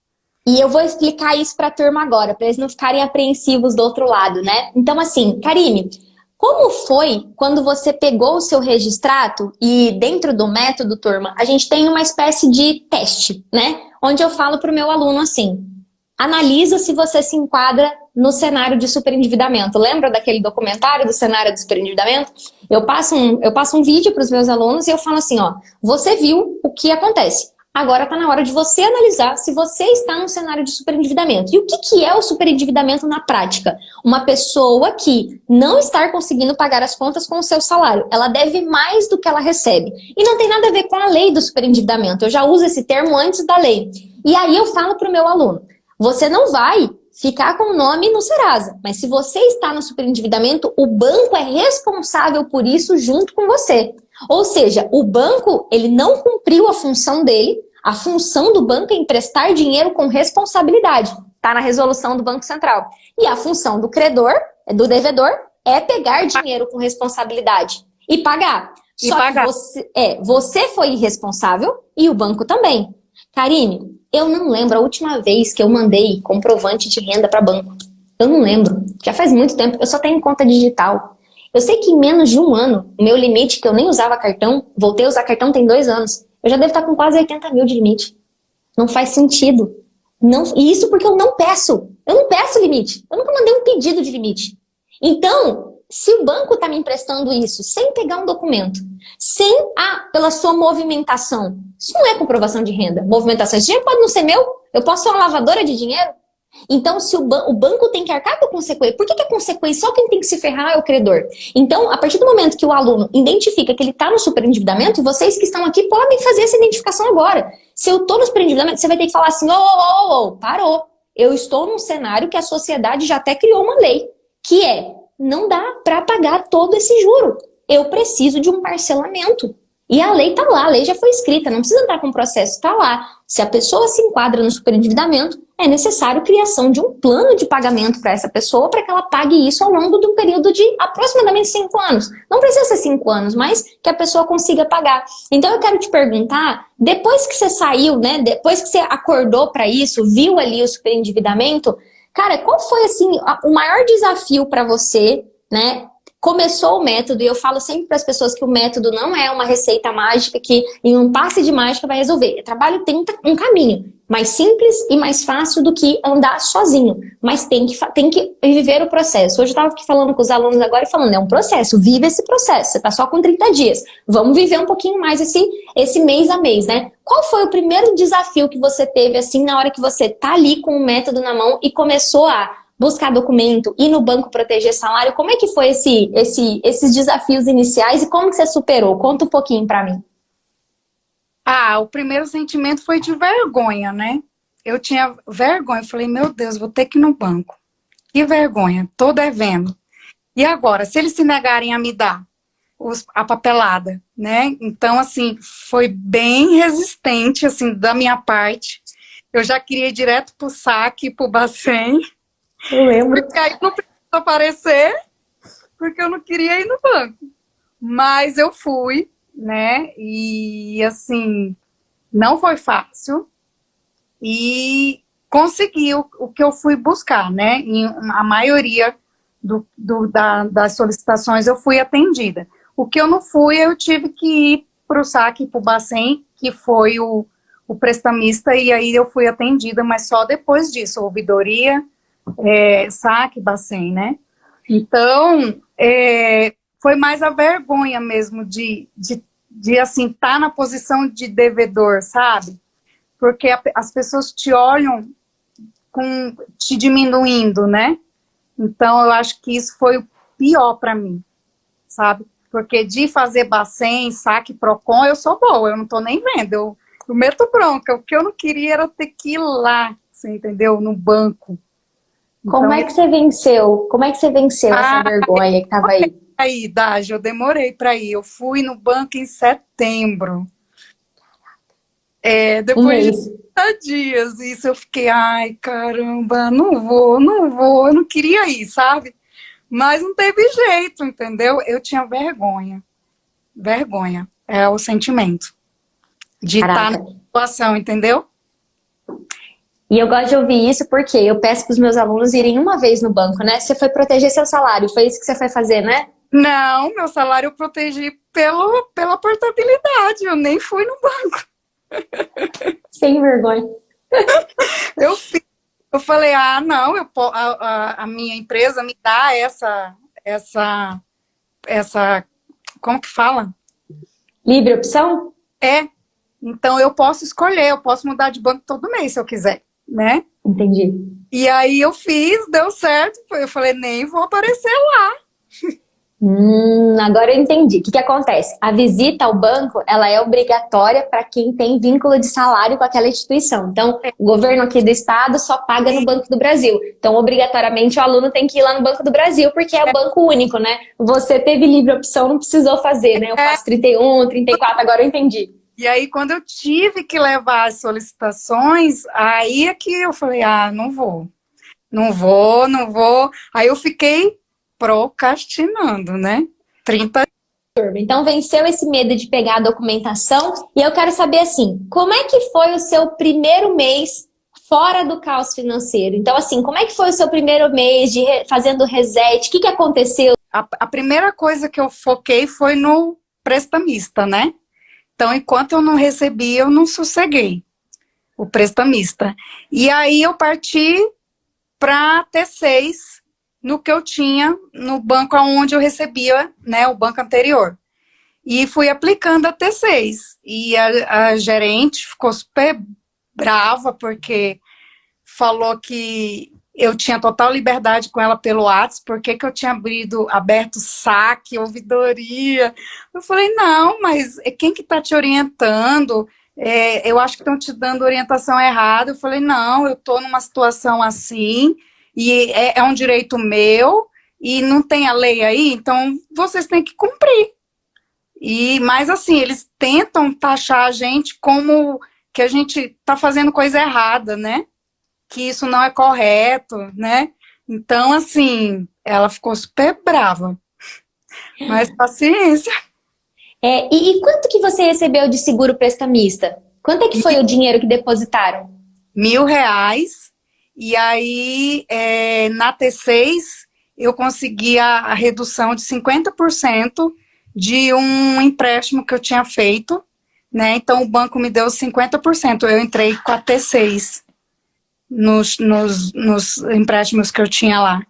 E eu vou explicar isso para a turma agora, para eles não ficarem apreensivos do outro lado, né? Então, assim, Karime, como foi quando você pegou o seu registrato e dentro do método, turma, a gente tem uma espécie de teste, né? Onde eu falo para o meu aluno assim, analisa se você se enquadra no cenário de superendividamento. Lembra daquele documentário do cenário de superendividamento? Eu passo um vídeo para os meus alunos e eu falo assim, ó, você viu o que acontece. Agora está na hora de você analisar se você está num cenário de superendividamento. E o que é o superendividamento na prática? Uma pessoa que não está conseguindo pagar as contas com o seu salário. Ela deve mais do que ela recebe. E não tem nada a ver com a lei do superendividamento. Eu já uso esse termo antes da lei. E aí eu falo para o meu aluno, você não vai ficar com o nome no Serasa. Mas se você está no superendividamento, o banco é responsável por isso junto com você. Ou seja, o banco, ele não cumpriu a função dele. A função do banco é emprestar dinheiro com responsabilidade. Está na resolução do Banco Central. E a função do credor, do devedor, é pegar dinheiro com responsabilidade e pagar. Só que você foi irresponsável e o banco também. Karime, eu não lembro a última vez que eu mandei comprovante de renda para banco. Eu não lembro. Já faz muito tempo. Eu só tenho conta digital. Eu sei que em menos de um ano, o meu limite, que eu nem usava cartão, voltei a usar cartão tem 2 anos. Eu já devo estar com quase 80 mil de limite. Não faz sentido. Não, e isso porque eu não peço. Eu não peço limite. Eu nunca mandei um pedido de limite. Então, se o banco está me emprestando isso sem pegar um documento, pela sua movimentação, isso não é comprovação de renda. Movimentação, esse dinheiro pode não ser meu. Eu posso ser uma lavadora de dinheiro. Então, se o banco tem que arcar com a consequência, por que a consequência só quem tem que se ferrar é o credor? Então, a partir do momento que o aluno identifica que ele está no superendividamento, vocês que estão aqui podem fazer essa identificação agora. Se eu estou no superendividamento, você vai ter que falar assim, parou. Eu estou num cenário que a sociedade já até criou uma lei, que é, não dá para pagar todo esse juro. eu preciso de um parcelamento. E a lei tá lá, a lei já foi escrita, não precisa entrar com o processo, tá lá. Se a pessoa se enquadra no superendividamento, é necessário a criação de um plano de pagamento para essa pessoa, para que ela pague isso ao longo de um período de aproximadamente 5 anos. Não precisa ser 5 anos, mas que a pessoa consiga pagar. Então eu quero te perguntar, depois que você saiu, né, depois que você acordou para isso, viu ali o superendividamento, cara, qual foi assim o maior desafio para você, né? Começou o método, e eu falo sempre para as pessoas que o método não é uma receita mágica que em um passe de mágica vai resolver. O trabalho tem um caminho mais simples e mais fácil do que andar sozinho, mas tem que viver o processo. Hoje eu estava aqui falando com os alunos agora e falando, é um processo, vive esse processo, você está só com 30 dias, vamos viver um pouquinho mais esse mês a mês, né? Qual foi o primeiro desafio que você teve assim na hora que você tá ali com o método na mão e começou a buscar documento, ir no banco proteger salário? Como é que foi esses desafios iniciais e como que você superou? Conta um pouquinho pra mim. O primeiro sentimento foi de vergonha, né? Eu tinha vergonha, eu falei, meu Deus, vou ter que ir no banco. Que vergonha, tô devendo. E agora, se eles se negarem a me dar a papelada, né? Então, assim, foi bem resistente, assim, da minha parte. Eu já queria ir direto pro saque, pro Bacen. Eu lembro. Porque aí não precisa aparecer, porque eu não queria ir no banco. Mas eu fui, né? E, assim, não foi fácil. E consegui o que eu fui buscar, né? Em a maioria das solicitações eu fui atendida. O que eu não fui, eu tive que ir para o saque, para o Bacen, que foi o prestamista, e aí eu fui atendida, mas só depois disso, ouvidoria, saque, Bacen, né? Então, foi mais a vergonha mesmo de assim, estar na posição de devedor, sabe? Porque as pessoas te olham te diminuindo, né? Então, eu acho que isso foi o pior para mim, sabe? Porque de fazer Bacen, saque, Procon, eu sou boa, eu não tô nem vendo, eu meto bronca. O que eu não queria era ter que ir lá, você entendeu? No banco. Como Então, é que você venceu? Como é que você venceu essa vergonha que tava aí? Aí, Dágio, eu demorei para ir. Eu fui no banco em setembro. Depois de 30 dias, isso eu fiquei, ai, caramba, não vou, eu não queria ir, sabe? Mas não teve jeito, entendeu? Eu tinha vergonha. Vergonha é o sentimento de estar na situação, entendeu? E eu gosto de ouvir isso porque eu peço para os meus alunos irem uma vez no banco, né? Você foi proteger seu salário, foi isso que você foi fazer, né? Não, meu salário eu protegi pela portabilidade, eu nem fui no banco. Sem vergonha. Eu falei, não, a minha empresa me dá essa, como que fala? Livre opção? Então eu posso escolher, eu posso mudar de banco todo mês se eu quiser, né? Entendi. E aí eu fiz, deu certo, eu falei, nem vou aparecer lá. Agora eu entendi. O que acontece? A visita ao banco, ela é obrigatória para quem tem vínculo de salário com aquela instituição. Então, o governo aqui do estado só paga no Banco do Brasil. Então, obrigatoriamente, o aluno tem que ir lá no Banco do Brasil, porque é o banco único, né? Você teve livre opção, não precisou fazer, né? Eu faço 31, 34, agora eu entendi. E aí, quando eu tive que levar as solicitações, aí é que eu falei, não vou. Aí eu fiquei procrastinando, né? 30. Então venceu esse medo de pegar a documentação e eu quero saber assim, como é que foi o seu primeiro mês fora do caos financeiro? Então assim, como é que foi o seu primeiro mês fazendo reset? O que aconteceu? A primeira coisa que eu foquei foi no prestamista, né? Então, enquanto eu não recebi, eu não sosseguei o prestamista. E aí eu parti para T6, no que eu tinha no banco onde eu recebia, né, o banco anterior. E fui aplicando a T6. E a gerente ficou super brava, porque falou que eu tinha total liberdade com ela pelo WhatsApp, porque que eu tinha aberto saque, ouvidoria. Eu falei, não, mas quem que está te orientando? Eu acho que estão te dando orientação errada. Eu falei, não, eu estou numa situação assim, e é um direito meu, e não tem a lei aí, então vocês têm que cumprir, Mas assim, eles tentam taxar a gente como que a gente está fazendo coisa errada, né? Que isso não é correto, né? Então, assim, ela ficou super brava. Mas paciência. E quanto que você recebeu de seguro prestamista? Quanto é que foi o dinheiro que depositaram? R$ 1.000. E aí, na T6, eu consegui a redução de 50% de um empréstimo que eu tinha feito, né? Então, o banco me deu 50%. Eu entrei com a T6 nos empréstimos que eu tinha lá.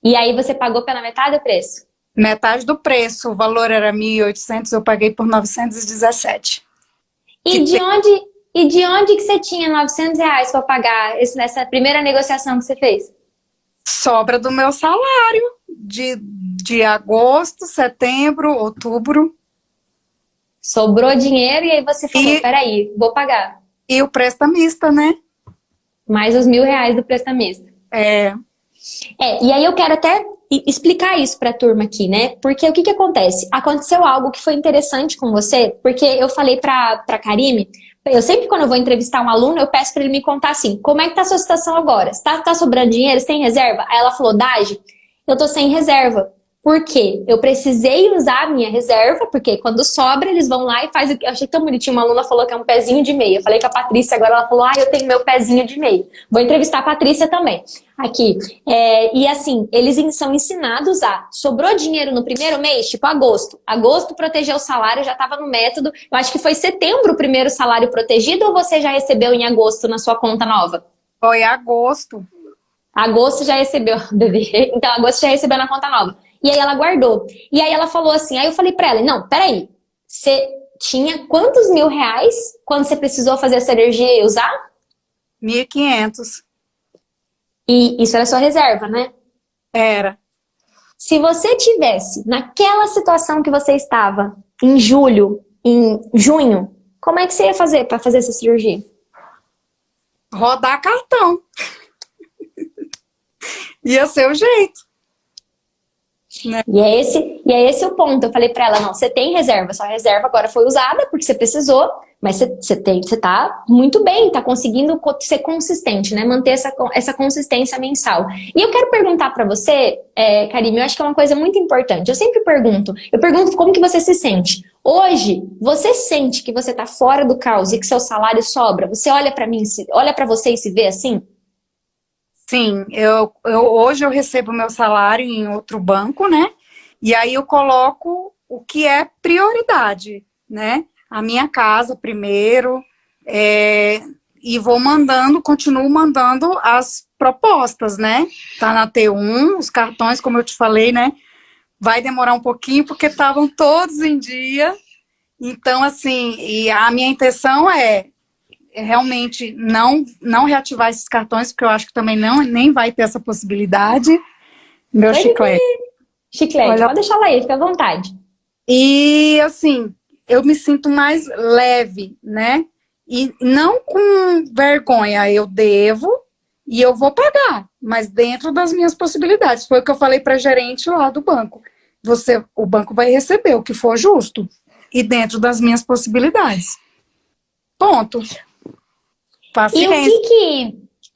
E aí você pagou pela metade do preço? Metade do preço, o valor era 1.800, eu paguei por 917. E de onde, e de onde que você tinha R$ 900 para pagar nessa primeira negociação que você fez? Sobra do meu salário de agosto, setembro, outubro. Sobrou dinheiro e aí você falou, peraí, vou pagar. E o prestamista, né? Mais os R$ 1.000 do prestamista. E aí eu quero até explicar isso pra turma aqui, né? Porque o que acontece? Aconteceu algo que foi interessante com você, porque eu falei pra Karime, eu sempre quando eu vou entrevistar um aluno, eu peço pra ele me contar assim, como é que tá a sua situação agora? Tá sobrando dinheiro? Você tem reserva? Aí ela falou, Dagi, eu tô sem reserva. Por quê? Eu precisei usar a minha reserva, porque quando sobra, eles vão lá e fazem. Eu achei tão bonitinho, uma aluna falou que é um pezinho de meia. Eu falei com a Patrícia, agora ela falou, eu tenho meu pezinho de meia. Vou entrevistar a Patrícia também. Aqui. E assim, eles são ensinados a. Sobrou dinheiro no primeiro mês, tipo agosto. Agosto protegeu o salário, já estava no método. Eu acho que foi setembro o primeiro salário protegido, ou você já recebeu em agosto na sua conta nova? Foi agosto. Agosto já recebeu, bebê. Então, agosto já recebeu na conta nova. E aí ela guardou. E aí ela falou assim, aí eu falei pra ela, não, peraí, você tinha quantos R$ 1.000 quando você precisou fazer essa energia e usar? 1.500. E isso era sua reserva, né? Era. Se você tivesse naquela situação que você estava, em julho, em junho, como é que você ia fazer pra fazer essa cirurgia? Rodar cartão. Ia ser o jeito. Né? E é esse o ponto. Eu falei pra ela, não, você tem reserva, sua reserva agora foi usada porque você precisou, mas você tá muito bem, tá conseguindo ser consistente, né? Manter essa consistência mensal. E eu quero perguntar pra você, Karime, eu acho que é uma coisa muito importante. Eu pergunto como que você se sente. Hoje, você sente que você tá fora do caos e que seu salário sobra? Você olha pra mim, olha pra você e se vê assim? Sim, hoje eu recebo meu salário em outro banco, né? E aí eu coloco o que é prioridade, né? A minha casa primeiro, e continuo mandando as propostas, né? Tá na T1, os cartões, como eu te falei, né? Vai demorar um pouquinho porque estavam todos em dia. Então, assim, e a minha intenção é realmente não reativar esses cartões, porque eu acho que também nem vai ter essa possibilidade. Meu chiclete. Chiclete, olha, pode deixar lá aí, fica à vontade. E assim, eu me sinto mais leve, né? E não com vergonha, eu devo e eu vou pagar, mas dentro das minhas possibilidades. Foi o que eu falei para a gerente lá do banco. O banco vai receber o que for justo e dentro das minhas possibilidades. Ponto.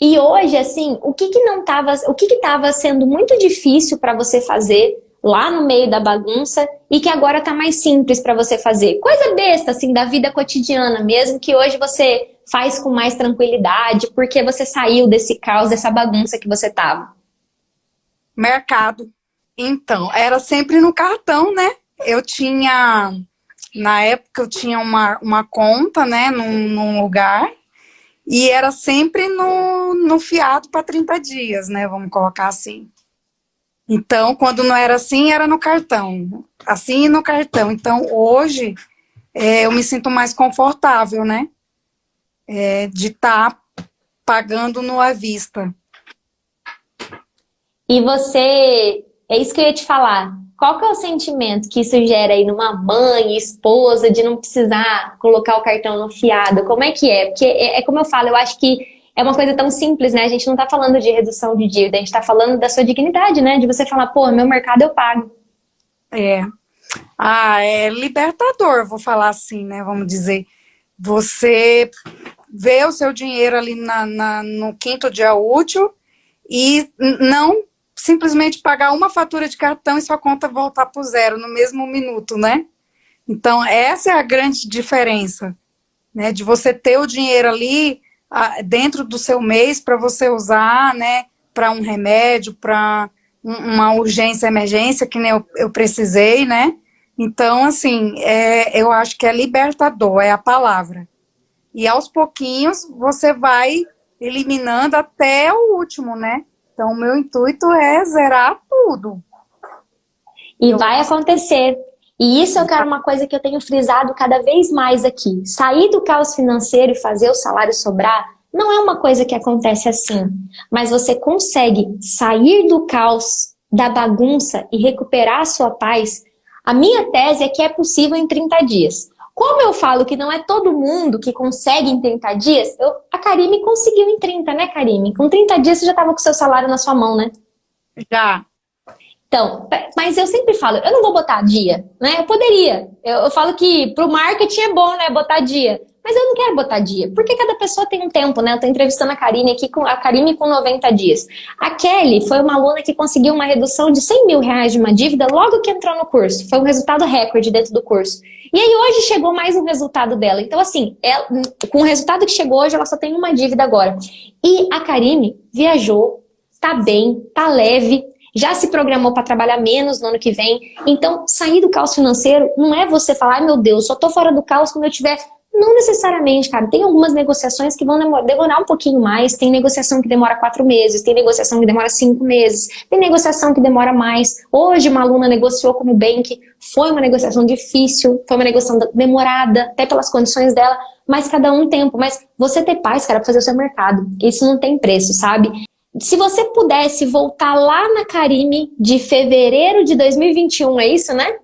E hoje, assim, o que estava sendo muito difícil para você fazer lá no meio da bagunça e que agora tá mais simples para você fazer? Coisa besta, assim, da vida cotidiana mesmo, que hoje você faz com mais tranquilidade, porque você saiu desse caos, dessa bagunça que você tava. Mercado. Então, era sempre no cartão, né? Na época eu tinha uma conta, né, num lugar. E era sempre no fiado para 30 dias, né? Vamos colocar assim. Então, quando não era assim, era no cartão. Assim e no cartão. Então, hoje, eu me sinto mais confortável, né? De estar pagando no à vista. E você... É isso que eu ia te falar. Qual que é o sentimento que isso gera aí numa mãe, esposa, de não precisar colocar o cartão no fiado? Como é que é? Porque como eu falo, eu acho que é uma coisa tão simples, né? A gente não tá falando de redução de dívida, a gente tá falando da sua dignidade, né? De você falar, pô, meu mercado eu pago. Ah, é libertador, vou falar assim, né? Vamos dizer. Você vê o seu dinheiro ali no quinto dia útil e não simplesmente pagar uma fatura de cartão e sua conta voltar para o zero no mesmo minuto, né? Então, essa é a grande diferença, né? De você ter o dinheiro ali dentro do seu mês para você usar, né? Para um remédio, para uma urgência, emergência, que nem eu precisei, né? Então, assim, eu acho que é libertador, é a palavra. E aos pouquinhos você vai eliminando até o último, né? Então, o meu intuito é zerar tudo. E vai acontecer. E isso eu quero uma coisa que eu tenho frisado cada vez mais aqui. Sair do caos financeiro e fazer o salário sobrar não é uma coisa que acontece assim. Mas você consegue sair do caos, da bagunça e recuperar a sua paz. A minha tese é que é possível em 30 dias. Como eu falo que não é todo mundo que consegue em 30 dias, a Karime conseguiu em 30, né, Karime? Com 30 dias você já estava com o seu salário na sua mão, né? Já. Então, mas eu sempre falo, eu não vou botar dia, né? Eu poderia. Eu falo que pro marketing é bom, né? Botar dia. Mas eu não quero botar dia, porque cada pessoa tem um tempo, né? Eu tô entrevistando a Karine aqui, a Karine com 90 dias. A Kelly foi uma aluna que conseguiu uma redução de 100 mil reais de uma dívida logo que entrou no curso. Foi um resultado recorde dentro do curso. E aí hoje chegou mais um resultado dela. Então, assim, com o resultado que chegou hoje, ela só tem uma dívida agora. E a Karine viajou, tá bem, tá leve, já se programou para trabalhar menos no ano que vem. Então, sair do caos financeiro não é você falar, ai meu Deus, só tô fora do caos quando eu tiver... Não necessariamente, cara. Tem algumas negociações que vão demorar um pouquinho mais. Tem negociação que demora 4 meses, tem negociação que demora 5 meses, tem negociação que demora mais. Hoje uma aluna negociou com o Nubank, foi uma negociação difícil, foi uma negociação demorada, até pelas condições dela, mas cada um tem tempo. Mas você ter paz, cara, pra fazer o seu mercado, isso não tem preço, sabe? Se você pudesse voltar lá na Karime de fevereiro de 2021, é isso, né?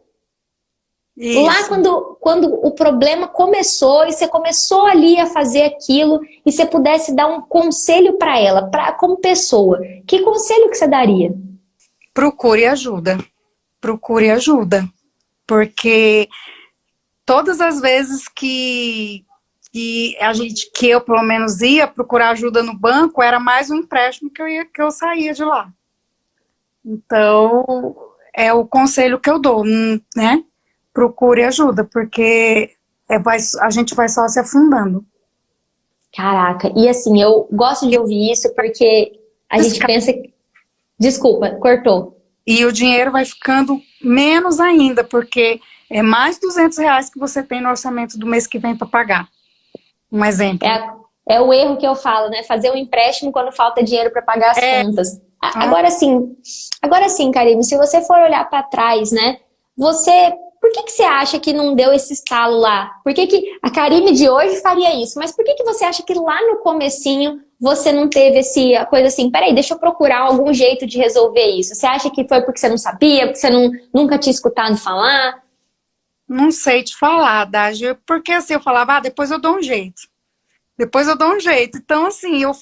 Isso. Lá quando o problema começou e você começou ali a fazer aquilo e você pudesse dar um conselho para ela, como pessoa, que conselho que você daria? Procure ajuda. Procure ajuda. Porque todas as vezes que eu pelo menos ia procurar ajuda no banco, era mais um empréstimo que eu saía de lá. Então, é o conselho que eu dou, né? Procure ajuda, porque a gente vai só se afundando. Caraca, e assim, eu gosto de ouvir isso porque a gente pensa... Desculpa, cortou. E o dinheiro vai ficando menos ainda, porque é mais R$ 200 que você tem no orçamento do mês que vem para pagar. Um exemplo. É o erro que eu falo, né? Fazer um empréstimo quando falta dinheiro para pagar as contas. Agora sim, Karime, se você for olhar para trás, né? Por que você acha que não deu esse estalo lá? Por que a Karime de hoje faria isso? Mas por que você acha que lá no comecinho você não teve a coisa assim, peraí, deixa eu procurar algum jeito de resolver isso? Você acha que foi porque você não sabia, porque você nunca tinha escutado falar? Não sei te falar, Dagi, porque assim, eu falava, depois eu dou um jeito. Depois eu dou um jeito. Então, assim, eu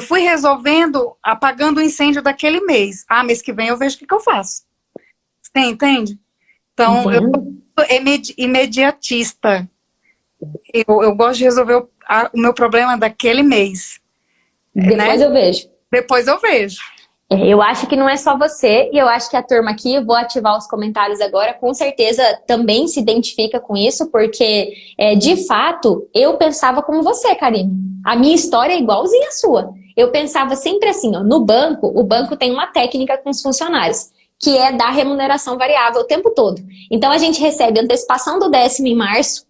fui resolvendo, apagando o incêndio daquele mês. Mês que vem eu vejo o que eu faço. Você entende? Então, eu sou imediatista. Eu gosto de resolver o meu problema daquele mês. Depois eu vejo. Depois eu vejo. Eu acho que não é só você, e eu acho que a turma aqui, eu vou ativar os comentários agora, com certeza também se identifica com isso, porque, de fato, eu pensava como você, Karime. A minha história é igualzinha à sua. Eu pensava sempre assim, no banco, o banco tem uma técnica com os funcionários, que é dar remuneração variável o tempo todo. Então, a gente recebe antecipação do 10º em março,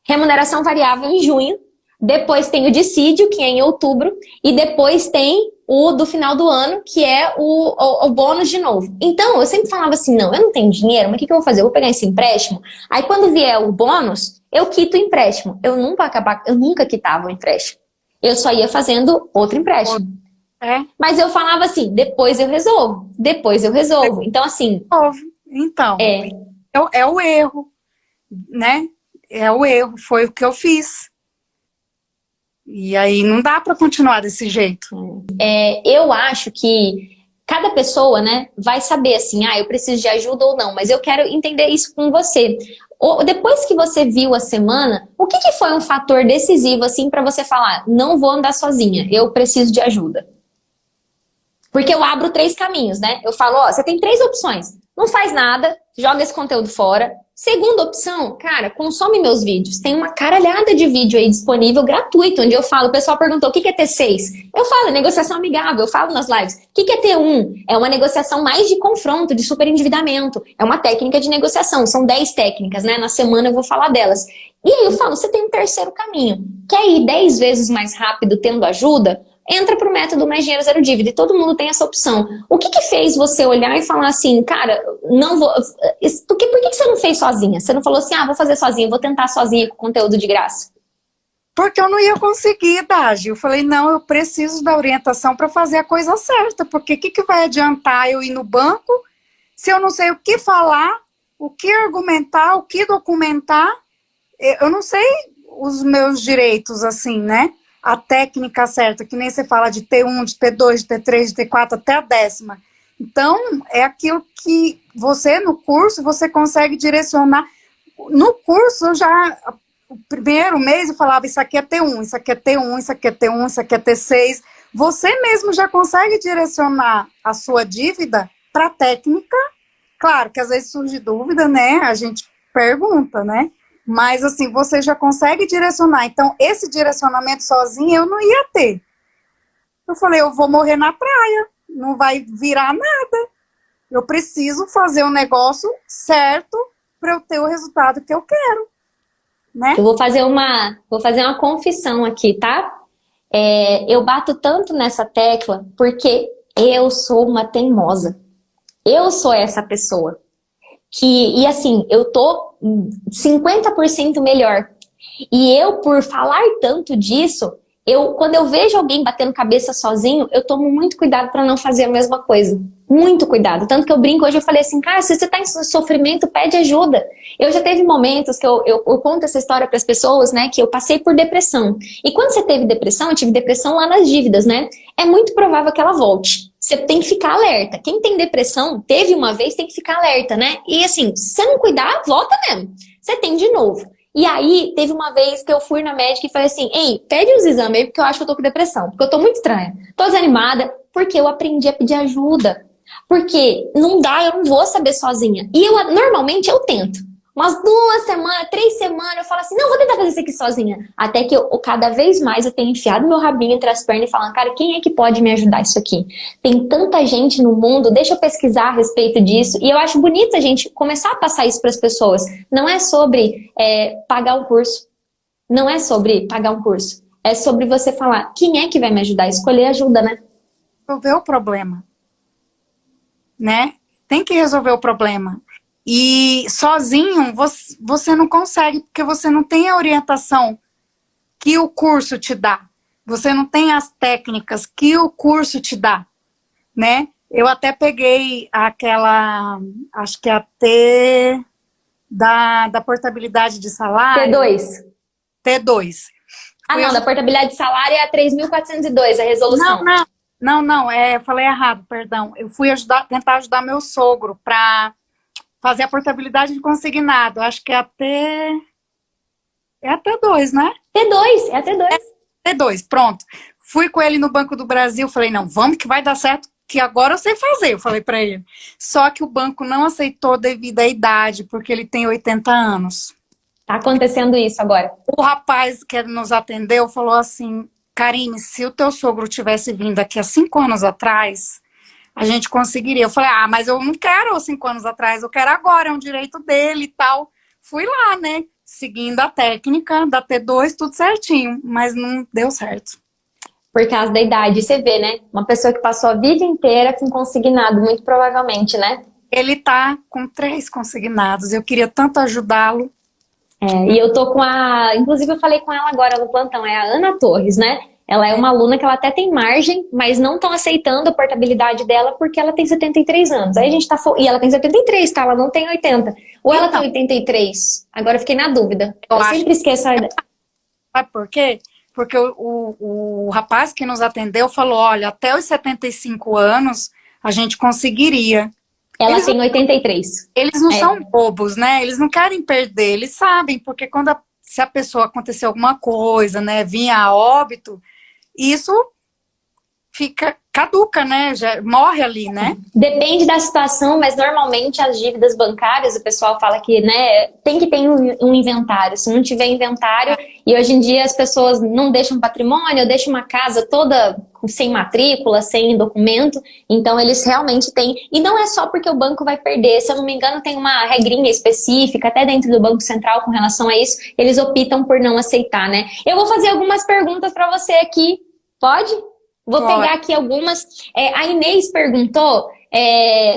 remuneração variável em junho, depois tem o dissídio, que é em outubro, e depois tem o do final do ano, que é o bônus de novo. Então, eu sempre falava assim, não, eu não tenho dinheiro, mas o que eu vou fazer? Eu vou pegar esse empréstimo, aí quando vier o bônus, eu quito o empréstimo. Eu nunca quitava o empréstimo. Eu só ia fazendo outro empréstimo. Mas eu falava assim, depois eu resolvo. Então, assim... Então, é o erro, né? É o erro, foi o que eu fiz. E aí não dá para continuar desse jeito. Eu acho que cada pessoa, né, vai saber assim, eu preciso de ajuda ou não, mas eu quero entender isso com você. Depois que você viu a semana, o que foi um fator decisivo assim para você falar, não vou andar sozinha, eu preciso de ajuda? Porque eu abro 3 caminhos, né? Eu falo, você tem 3 opções. Não faz nada, joga esse conteúdo fora. Segunda opção, cara, consome meus vídeos. Tem uma caralhada de vídeo aí disponível gratuito, onde eu falo, o pessoal perguntou, o que é T6? Eu falo, é negociação amigável, eu falo nas lives. O que é T1? É uma negociação mais de confronto, de superendividamento. É uma técnica de negociação, são 10 técnicas, né? Na semana eu vou falar delas. E aí eu falo, você tem um terceiro caminho. Quer ir 10 vezes mais rápido tendo ajuda? Entra pro método Mais Dinheiro Zero Dívida, e todo mundo tem essa opção. O que fez você olhar e falar assim, cara, não vou... Por que você não fez sozinha? Você não falou assim, vou fazer sozinha, vou tentar sozinha com conteúdo de graça? Porque eu não ia conseguir, Dagi. Eu falei, não, eu preciso da orientação para fazer a coisa certa, porque o que vai adiantar eu ir no banco se eu não sei o que falar, o que argumentar, o que documentar? Eu não sei os meus direitos, assim, né? A técnica certa, que nem você fala de T1, de T2, de T3, de T4, até a 10ª. Então, é aquilo que você, no curso, você consegue direcionar. No curso, o primeiro mês eu falava, isso aqui é T1, isso aqui é T1, isso aqui é T1, isso aqui é T6. Você mesmo já consegue direcionar a sua dívida para a técnica. Claro que às vezes surge dúvida, né? A gente pergunta, né? Mas, assim, você já consegue direcionar. Então, esse direcionamento sozinho eu não ia ter. Eu falei, eu vou morrer na praia. Não vai virar nada. Eu preciso fazer o negócio certo para eu ter o resultado que eu quero. Né? Eu vou fazer uma confissão aqui, tá? Eu bato tanto nessa tecla porque eu sou uma teimosa. Eu sou essa pessoa. E assim, eu tô 50% melhor. E eu, por falar tanto disso, quando eu vejo alguém batendo cabeça sozinho, eu tomo muito cuidado para não fazer a mesma coisa. Muito cuidado. Tanto que eu brinco hoje, eu falei assim, cara, se você tá em sofrimento, pede ajuda. Eu já teve momentos que eu conto essa história para as pessoas, né, que eu passei por depressão. E quando você teve depressão, eu tive depressão lá nas dívidas, né? É muito provável que ela volte. Você tem que ficar alerta. Quem tem depressão, teve uma vez, tem que ficar alerta, né? E assim, se você não cuidar, volta mesmo. Você tem de novo. E aí, teve uma vez que eu fui na médica e falei assim, ei, pede uns exames aí, porque eu acho que eu tô com depressão. Porque eu tô muito estranha. Tô desanimada, porque eu aprendi a pedir ajuda. Porque não dá, eu não vou saber sozinha. E normalmente eu tento. Umas 2 semanas, 3 semanas, eu falo assim, não, vou tentar fazer isso aqui sozinha. Até que cada vez mais eu tenho enfiado meu rabinho entre as pernas e falando, cara, quem é que pode me ajudar isso aqui? Tem tanta gente no mundo, deixa eu pesquisar a respeito disso. E eu acho bonito a gente começar a passar isso para as pessoas. Não é sobre pagar um curso. Não é sobre pagar um curso. É sobre você falar, quem é que vai me ajudar? Escolher ajuda, né? Resolver o problema. Né? Tem que resolver o problema. E sozinho você não consegue, porque você não tem a orientação que o curso te dá. Você não tem as técnicas que o curso te dá, né? Eu até peguei aquela, acho que é a T da portabilidade de salário. T2. T2. Não, da portabilidade de salário é a 3.402, a resolução. Não, eu falei errado, perdão. Eu fui tentar ajudar meu sogro para fazer a portabilidade de consignado. Acho que é a T2, né? T2, é a T2. T2, pronto. Fui com ele no Banco do Brasil, falei, não, vamos que vai dar certo, que agora eu sei fazer, eu falei para ele. Só que o banco não aceitou devido à idade, porque ele tem 80 anos. Tá acontecendo isso agora. O rapaz que nos atendeu falou assim, Karine, se o teu sogro tivesse vindo aqui há 5 anos atrás, a gente conseguiria. Eu falei, mas eu não quero 5 anos atrás, eu quero agora, é um direito dele e tal. Fui lá, né, seguindo a técnica da T2, tudo certinho, mas não deu certo. Por causa da idade, você vê, né? Uma pessoa que passou a vida inteira com consignado, muito provavelmente, né? Ele tá com 3 consignados, eu queria tanto ajudá-lo. E eu tô com inclusive eu falei com ela agora no plantão, é a Ana Torres, né? Ela é uma aluna que ela até tem margem, mas não estão aceitando a portabilidade dela porque ela tem 73 anos. Aí a gente tá... E ela tem 73, tá? Ela não tem 80. Ou ela tem 83? Agora eu fiquei na dúvida. Eu sempre esqueço a idade. Sabe por quê? Porque o rapaz que nos atendeu falou, olha, até os 75 anos, a gente conseguiria. Ela tem 83. Eles não são bobos, né? Eles não querem perder, eles sabem, porque se a pessoa acontecer alguma coisa, né, vir a óbito, isso caduca, né? Já morre ali, né? Depende da situação, mas normalmente as dívidas bancárias, o pessoal fala que, né, tem que ter um inventário. Se não tiver inventário, e hoje em dia as pessoas não deixam patrimônio, deixam uma casa toda sem matrícula, sem documento, então eles realmente têm. E não é só porque o banco vai perder, se eu não me engano tem uma regrinha específica, até dentro do Banco Central com relação a isso, eles optam por não aceitar, né? Eu vou fazer algumas perguntas para você aqui, pode? Vou pegar aqui algumas. A Inês perguntou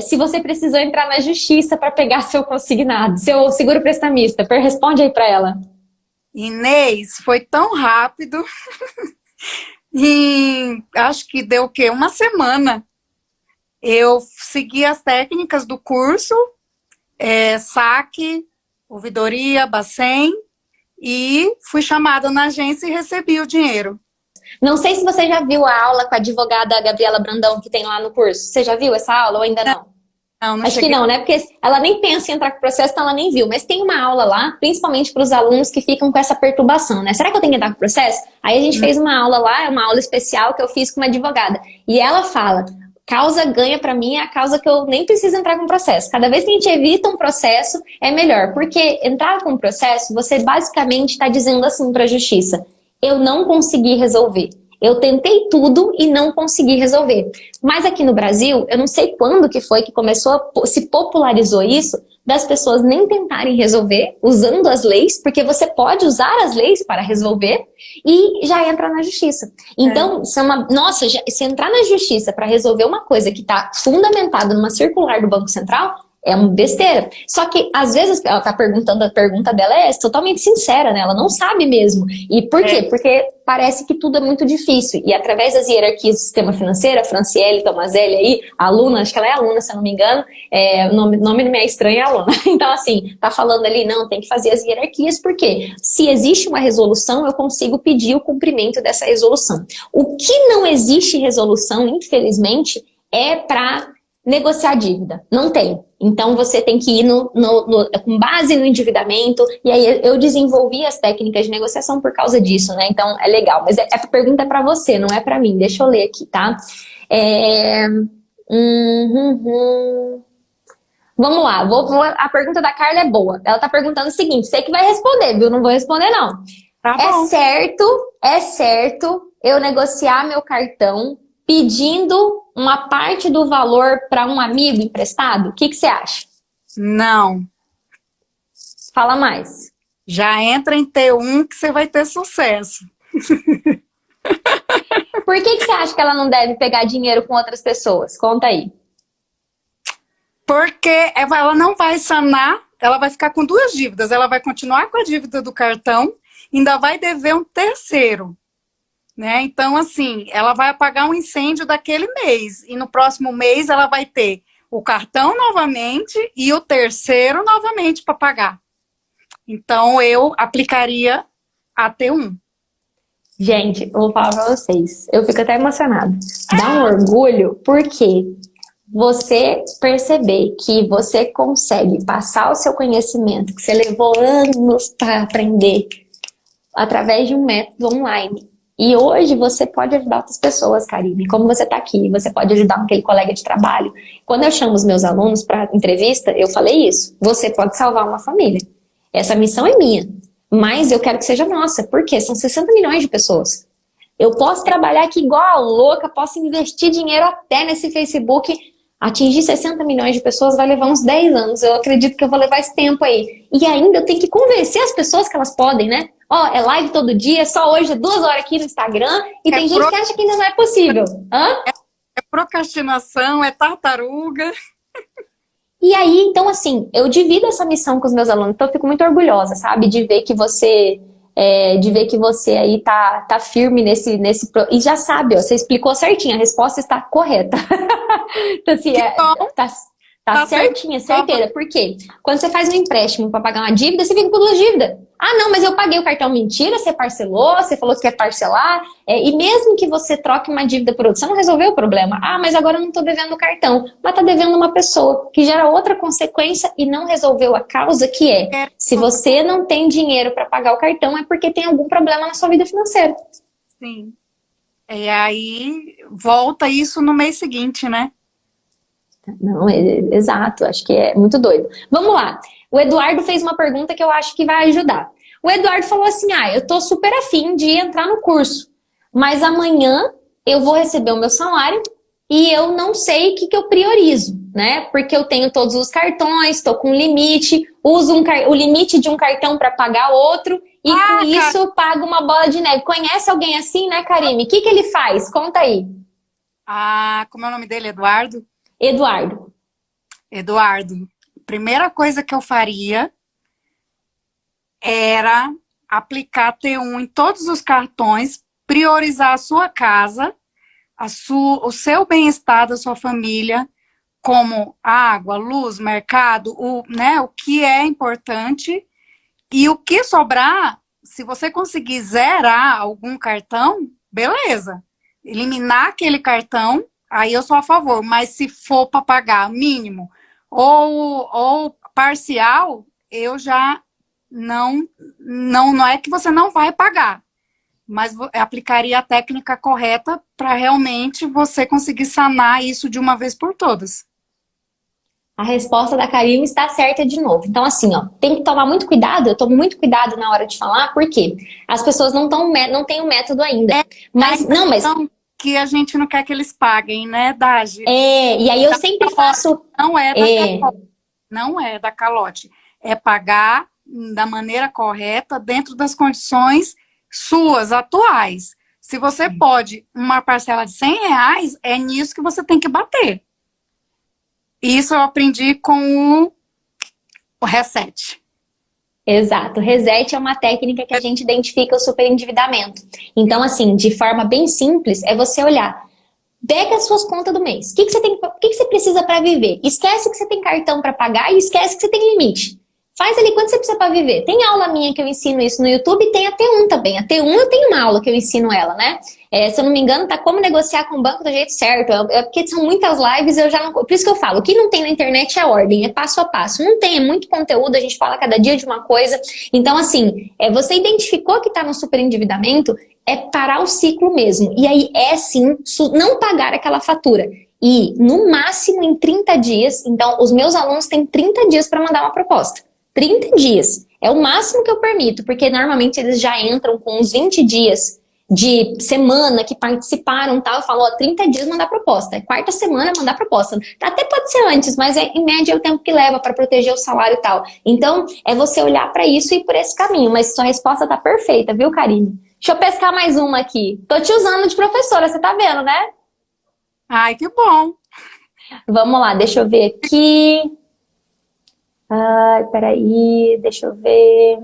se você precisou entrar na justiça para pegar seu consignado, seu seguro prestamista. Responde aí para ela. Inês, foi tão rápido. E acho que deu o quê? Uma semana. Eu segui as técnicas do curso, saque, ouvidoria, Bacen, e fui chamada na agência e recebi o dinheiro. Não sei se você já viu a aula com a advogada Gabriela Brandão que tem lá no curso. Você já viu essa aula ou ainda não? Não Acho que não, né? Porque ela nem pensa em entrar com o processo, então ela nem viu. Mas tem uma aula lá, principalmente para os alunos que ficam com essa perturbação, né? Será que eu tenho que entrar com o processo? Aí a gente fez uma aula lá, uma aula especial que eu fiz com uma advogada. E ela fala, causa ganha para mim é a causa que eu nem preciso entrar com o processo. Cada vez que a gente evita um processo, é melhor. Porque entrar com o processo, você basicamente está dizendo assim para a justiça, eu não consegui resolver. Eu tentei tudo e não consegui resolver. Mas aqui no Brasil, eu não sei quando que foi que se popularizou isso, das pessoas nem tentarem resolver usando as leis, porque você pode usar as leis para resolver e já entra na justiça. Então, se entrar na justiça para resolver uma coisa que está fundamentada numa circular do Banco Central, é uma besteira. Só que, às vezes, ela tá perguntando, a pergunta dela é totalmente sincera, né? Ela não sabe mesmo. E por quê? Porque parece que tudo é muito difícil. E através das hierarquias do sistema financeiro, a Franciele Tomazelli aí, a aluna, acho que ela é aluna, se eu não me engano, o nome não me é estranho, é aluna. Então, assim, tá falando ali, não, tem que fazer as hierarquias, porque se existe uma resolução, eu consigo pedir o cumprimento dessa resolução. O que não existe resolução, infelizmente, é para negociar dívida. Não tem. Então, você tem que ir com base no endividamento. E aí, eu desenvolvi as técnicas de negociação por causa disso, né? Então, é legal. Mas a pergunta é para você, não é para mim. Deixa eu ler aqui, tá? Vamos lá. A pergunta da Carla é boa. Ela tá perguntando o seguinte, você que vai responder, viu? Não vou responder, não. Tá bom. É certo eu negociar meu cartão pedindo uma parte do valor para um amigo emprestado? O que você acha? Não. Fala mais. Já entra em T1 que você vai ter sucesso. Por que você acha que ela não deve pegar dinheiro com outras pessoas? Conta aí. Porque ela não vai sanar, ela vai ficar com duas dívidas. Ela vai continuar com a dívida do cartão, ainda vai dever um terceiro. Né? Então, assim, ela vai apagar um incêndio daquele mês. E no próximo mês ela vai ter o cartão novamente e o terceiro novamente para pagar. Então, eu aplicaria a T1. Gente, eu vou falar para vocês. Eu fico até emocionada. Dá um orgulho, porque você perceber que você consegue passar o seu conhecimento, que você levou anos para aprender, através de um método online. E hoje você pode ajudar outras pessoas, Karine. Como você está aqui, você pode ajudar aquele colega de trabalho. Quando eu chamo os meus alunos para entrevista, eu falei isso. Você pode salvar uma família. Essa missão é minha. Mas eu quero que seja nossa. Por quê? São 60 milhões de pessoas. Eu posso trabalhar aqui igual a louca, posso investir dinheiro até nesse Facebook. Atingir 60 milhões de pessoas vai levar uns 10 anos. Eu acredito que eu vou levar esse tempo aí. E ainda eu tenho que convencer as pessoas que elas podem, né? É live todo dia, só hoje é 2 horas aqui no Instagram. E tem gente que acha que ainda não é possível. É procrastinação, é tartaruga. E aí, então assim, eu divido essa missão com os meus alunos. Então eu fico muito orgulhosa, sabe? De ver que você... aí tá firme nesse e já sabe, ó, você explicou certinho, a resposta está correta. Então assim, tá Tá certinha, certeira. Por quê? Quando você faz um empréstimo para pagar uma dívida, você fica com duas dívidas. Ah, não, mas eu paguei o cartão. Mentira, você parcelou, você falou que quer parcelar. E mesmo que você troque uma dívida por outra, você não resolveu o problema. Ah, mas agora eu não tô devendo o cartão. Mas tá devendo uma pessoa, que gera outra consequência e não resolveu a causa, que se você não tem dinheiro para pagar o cartão, é porque tem algum problema na sua vida financeira. Sim. E aí volta isso no mês seguinte, né? Não, exato, acho que é muito doido. Vamos lá, o Eduardo fez uma pergunta que eu acho que vai ajudar. O Eduardo falou assim, eu tô super afim de entrar no curso, mas amanhã eu vou receber o meu salário e eu não sei o que eu priorizo, né? Porque eu tenho todos os cartões, estou com limite, uso o limite de um cartão para pagar outro e com isso eu pago uma bola de neve. Conhece alguém assim, né, Karime? O que ele faz? Conta aí. Como é o nome dele, Eduardo? Eduardo. Eduardo, primeira coisa que eu faria era aplicar T1 em todos os cartões, priorizar a sua casa, o seu bem-estar da sua família, como água, luz, mercado, o que é importante, e o que sobrar, se você conseguir zerar algum cartão, beleza. Eliminar aquele cartão, aí eu sou a favor, mas se for para pagar mínimo ou parcial, eu já não é que você não vai pagar, mas aplicaria a técnica correta para realmente você conseguir sanar isso de uma vez por todas. A resposta da Karime está certa de novo. Então, assim, tem que tomar muito cuidado. Eu tomo muito cuidado na hora de falar, porque as pessoas não têm o método ainda. Mas que a gente não quer que eles paguem, né, Dagi? E aí eu sempre faço... Não é da calote. Não é da calote. É pagar da maneira correta, dentro das condições suas, atuais. Se você pode uma parcela de R$100, é nisso que você tem que bater. Isso eu aprendi com o Reset. Exato. Reset é uma técnica que a gente identifica o superendividamento. Então, assim, de forma bem simples, é você olhar. Pega as suas contas do mês. O que você precisa para viver? Esquece que você tem cartão para pagar e esquece que você tem limite. Faz ali quanto você precisa para viver. Tem aula minha que eu ensino isso no YouTube e tem a T1 também. A T1 eu tenho uma aula que eu ensino ela, né? Se eu não me engano, tá como negociar com o banco do jeito certo. É porque são muitas lives, eu já não... Por isso que eu falo, o que não tem na internet é ordem, é passo a passo. Não tem, é muito conteúdo, a gente fala cada dia de uma coisa. Então, assim, você identificou que tá no superendividamento, é parar o ciclo mesmo. E aí sim, não pagar aquela fatura. E, no máximo, em 30 dias, então, os meus alunos têm 30 dias para mandar uma proposta. 30 dias. É o máximo que eu permito, porque normalmente eles já entram com uns 20 dias de semana que participaram, tal. Eu falo, 30 dias mandar proposta. É quarta semana mandar proposta. Até pode ser antes, mas em média é o tempo que leva para proteger o salário e tal. Então, é você olhar para isso e ir por esse caminho. Mas sua resposta tá perfeita, viu, Karime? Deixa eu pescar mais uma aqui. Tô te usando de professora, você tá vendo, né? Ai, que bom. Vamos lá, deixa eu ver aqui. Ai, peraí, deixa eu ver.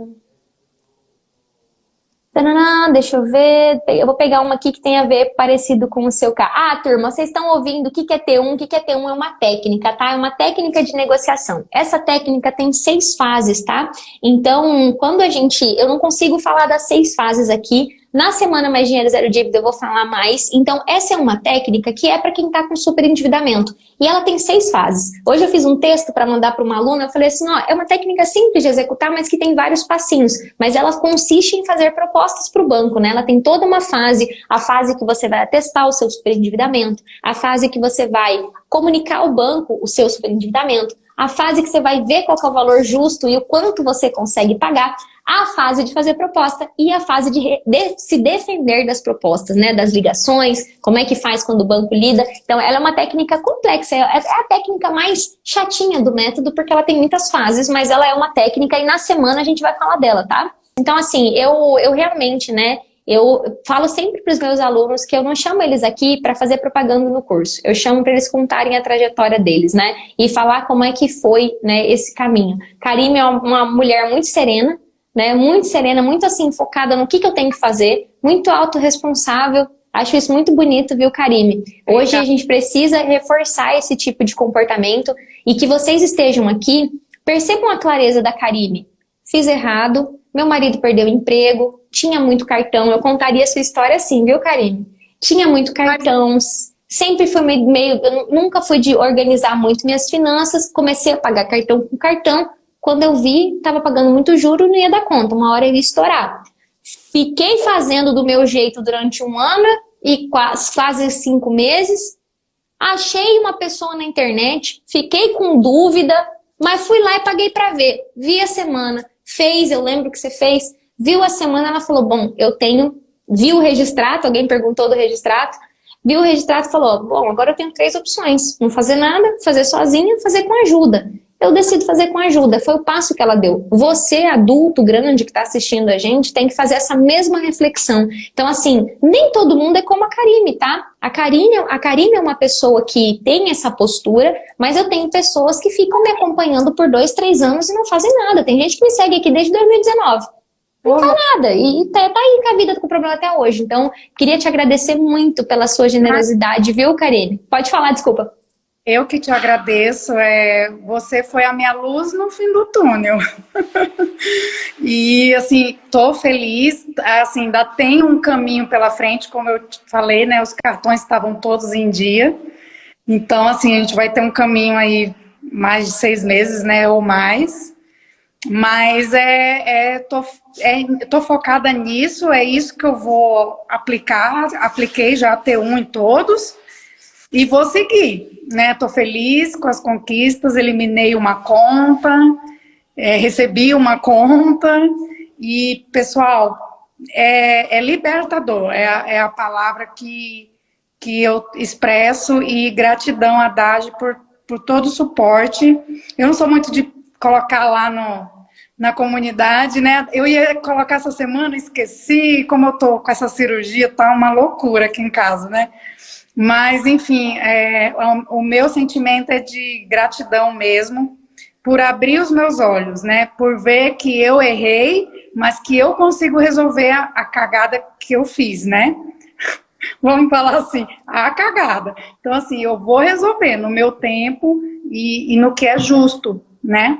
Tanana, deixa eu ver. Eu vou pegar uma aqui que tem a ver parecido com o seu caso. Turma, vocês estão ouvindo o que é T1? O que é T1? É uma técnica, tá? É uma técnica de negociação. Essa técnica tem 6 fases, tá? Então, quando eu não consigo falar das 6 fases aqui. Na semana Mais Dinheiro Zero Dívida eu vou falar mais. Então, essa é uma técnica que é para quem está com superendividamento. E ela tem 6 fases. Hoje eu fiz um texto para mandar para uma aluna. Eu falei assim, é uma técnica simples de executar, mas que tem vários passinhos. Mas ela consiste em fazer propostas para o banco, né? Ela tem toda uma fase. A fase que você vai atestar o seu superendividamento. A fase que você vai comunicar ao banco o seu superendividamento. A fase que você vai ver qual é o valor justo e o quanto você consegue pagar. A fase de fazer proposta e a fase de se defender das propostas, né? Das ligações, como é que faz quando o banco lida. Então, ela é uma técnica complexa, é a técnica mais chatinha do método, porque ela tem muitas fases, mas ela é uma técnica e na semana a gente vai falar dela, tá? Então, assim, eu realmente, né? Eu falo sempre para os meus alunos que eu não chamo eles aqui para fazer propaganda no curso. Eu chamo para eles contarem a trajetória deles, né? E falar como é que foi, né, esse caminho. Karime é uma mulher muito serena, né? Muito serena, muito assim, focada no que eu tenho que fazer, muito autorresponsável. Acho isso muito bonito, viu, Karime? Hoje a gente precisa reforçar esse tipo de comportamento e que vocês estejam aqui, percebam a clareza da Karime. Fiz errado, meu marido perdeu o emprego, tinha muito cartão. Eu contaria a sua história assim, viu, Karime? Tinha muito cartão, sempre foi meio... Eu nunca fui de organizar muito minhas finanças, comecei a pagar cartão com cartão. Quando eu vi, estava pagando muito juro, não ia dar conta, uma hora ia estourar. Fiquei fazendo do meu jeito durante 1 ano e quase 5 meses. Achei uma pessoa na internet, fiquei com dúvida, mas fui lá e paguei para ver. Vi a semana, fez, eu lembro que você fez. Viu a semana, ela falou, bom, viu o registrato, alguém perguntou do registrato, viu o registrato e falou, bom, agora eu tenho 3 opções. Não fazer nada, fazer sozinha, fazer com ajuda. Eu decido fazer com ajuda, foi o passo que ela deu. Você, adulto grande que está assistindo a gente, tem que fazer essa mesma reflexão. Então, assim, nem todo mundo é como a Karime, tá? A Karime é uma pessoa que tem essa postura, mas eu tenho pessoas que ficam me acompanhando por 2, 3 anos e não fazem nada. Tem gente que me segue aqui desde 2019. Não faz nada, e tá aí com a vida com o problema até hoje. Então, queria te agradecer muito pela sua generosidade, viu, Karime? Pode falar, desculpa. Eu que te agradeço, você foi a minha luz no fim do túnel. E, assim, tô feliz, assim, ainda tem um caminho pela frente, como eu te falei, né, os cartões estavam todos em dia. Então, assim, a gente vai ter um caminho aí mais de 6 meses, né, ou mais. Mas tô focada nisso, é isso que eu vou aplicar. Apliquei já a T1 em todos. E vou seguir, né? Tô feliz com as conquistas, eliminei uma conta, recebi uma conta e, pessoal, é libertador, é a palavra que eu expresso e gratidão a Dade por todo o suporte. Eu não sou muito de colocar lá na comunidade, né? Eu ia colocar essa semana, esqueci, como eu tô com essa cirurgia, tá uma loucura aqui em casa, né? Mas, enfim, o meu sentimento é de gratidão mesmo, por abrir os meus olhos, né? Por ver que eu errei, mas que eu consigo resolver a cagada que eu fiz, né? Vamos falar assim, a cagada. Então, assim, eu vou resolver no meu tempo e no que é justo, né?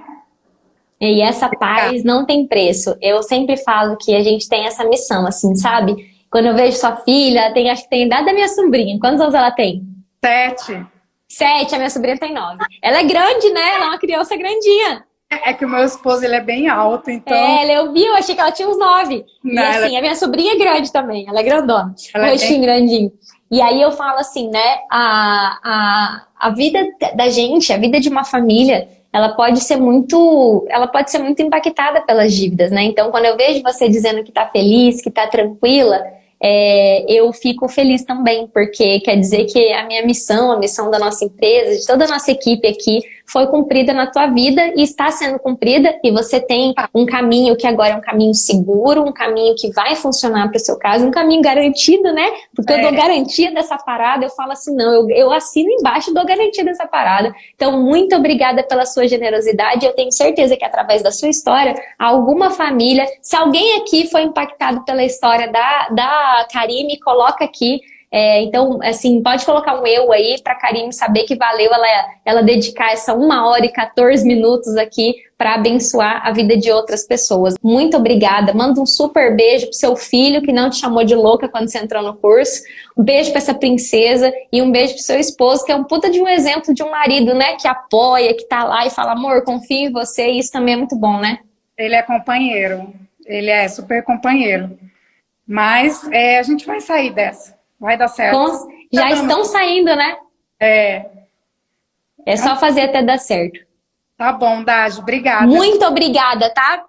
E essa paz não tem preço. Eu sempre falo que a gente tem essa missão, assim, sabe? Quando eu vejo sua filha, acho que tem a idade da minha sobrinha. Quantos anos ela tem? 7. 7, a minha sobrinha tem 9. Ela é grande, né? Ela é uma criança grandinha. É que o meu esposo, ele é bem alto, então... Eu vi, eu achei que ela tinha uns 9. Não, e assim, a minha sobrinha é grande também, ela é grandona. Um rostinho grandinho. E aí eu falo assim, né? A vida da gente, a vida de uma família, ela pode ser muito impactada pelas dívidas, né? Então, quando eu vejo você dizendo que tá feliz, que tá tranquila, eu fico feliz também, porque quer dizer que a minha missão, a missão da nossa empresa, de toda a nossa equipe aqui, foi cumprida na tua vida e está sendo cumprida, e você tem um caminho que agora é um caminho seguro, um caminho que vai funcionar para o seu caso, um caminho garantido, né? Porque eu dou garantia dessa parada, eu falo assim, não, eu assino embaixo e dou garantia dessa parada. Então, muito obrigada pela sua generosidade, eu tenho certeza que através da sua história, alguma família, se alguém aqui foi impactado pela história da Karime, coloca aqui. Então, assim, pode colocar um eu aí para a Karime saber que valeu ela dedicar essa 1 hora e 14 minutos aqui para abençoar a vida de outras pessoas. Muito obrigada. Manda um super beijo pro seu filho que não te chamou de louca quando você entrou no curso. Um beijo para essa princesa e um beijo pro seu esposo, que é um puta de um exemplo de um marido, né? Que apoia, que tá lá e fala, amor, confio em você. E isso também é muito bom, né? Ele é companheiro. Ele é super companheiro. Mas a gente vai sair dessa. Vai dar certo. Já estão saindo, né? É só fazer até dar certo. Tá bom, Dade. Obrigada. Muito obrigada, tá?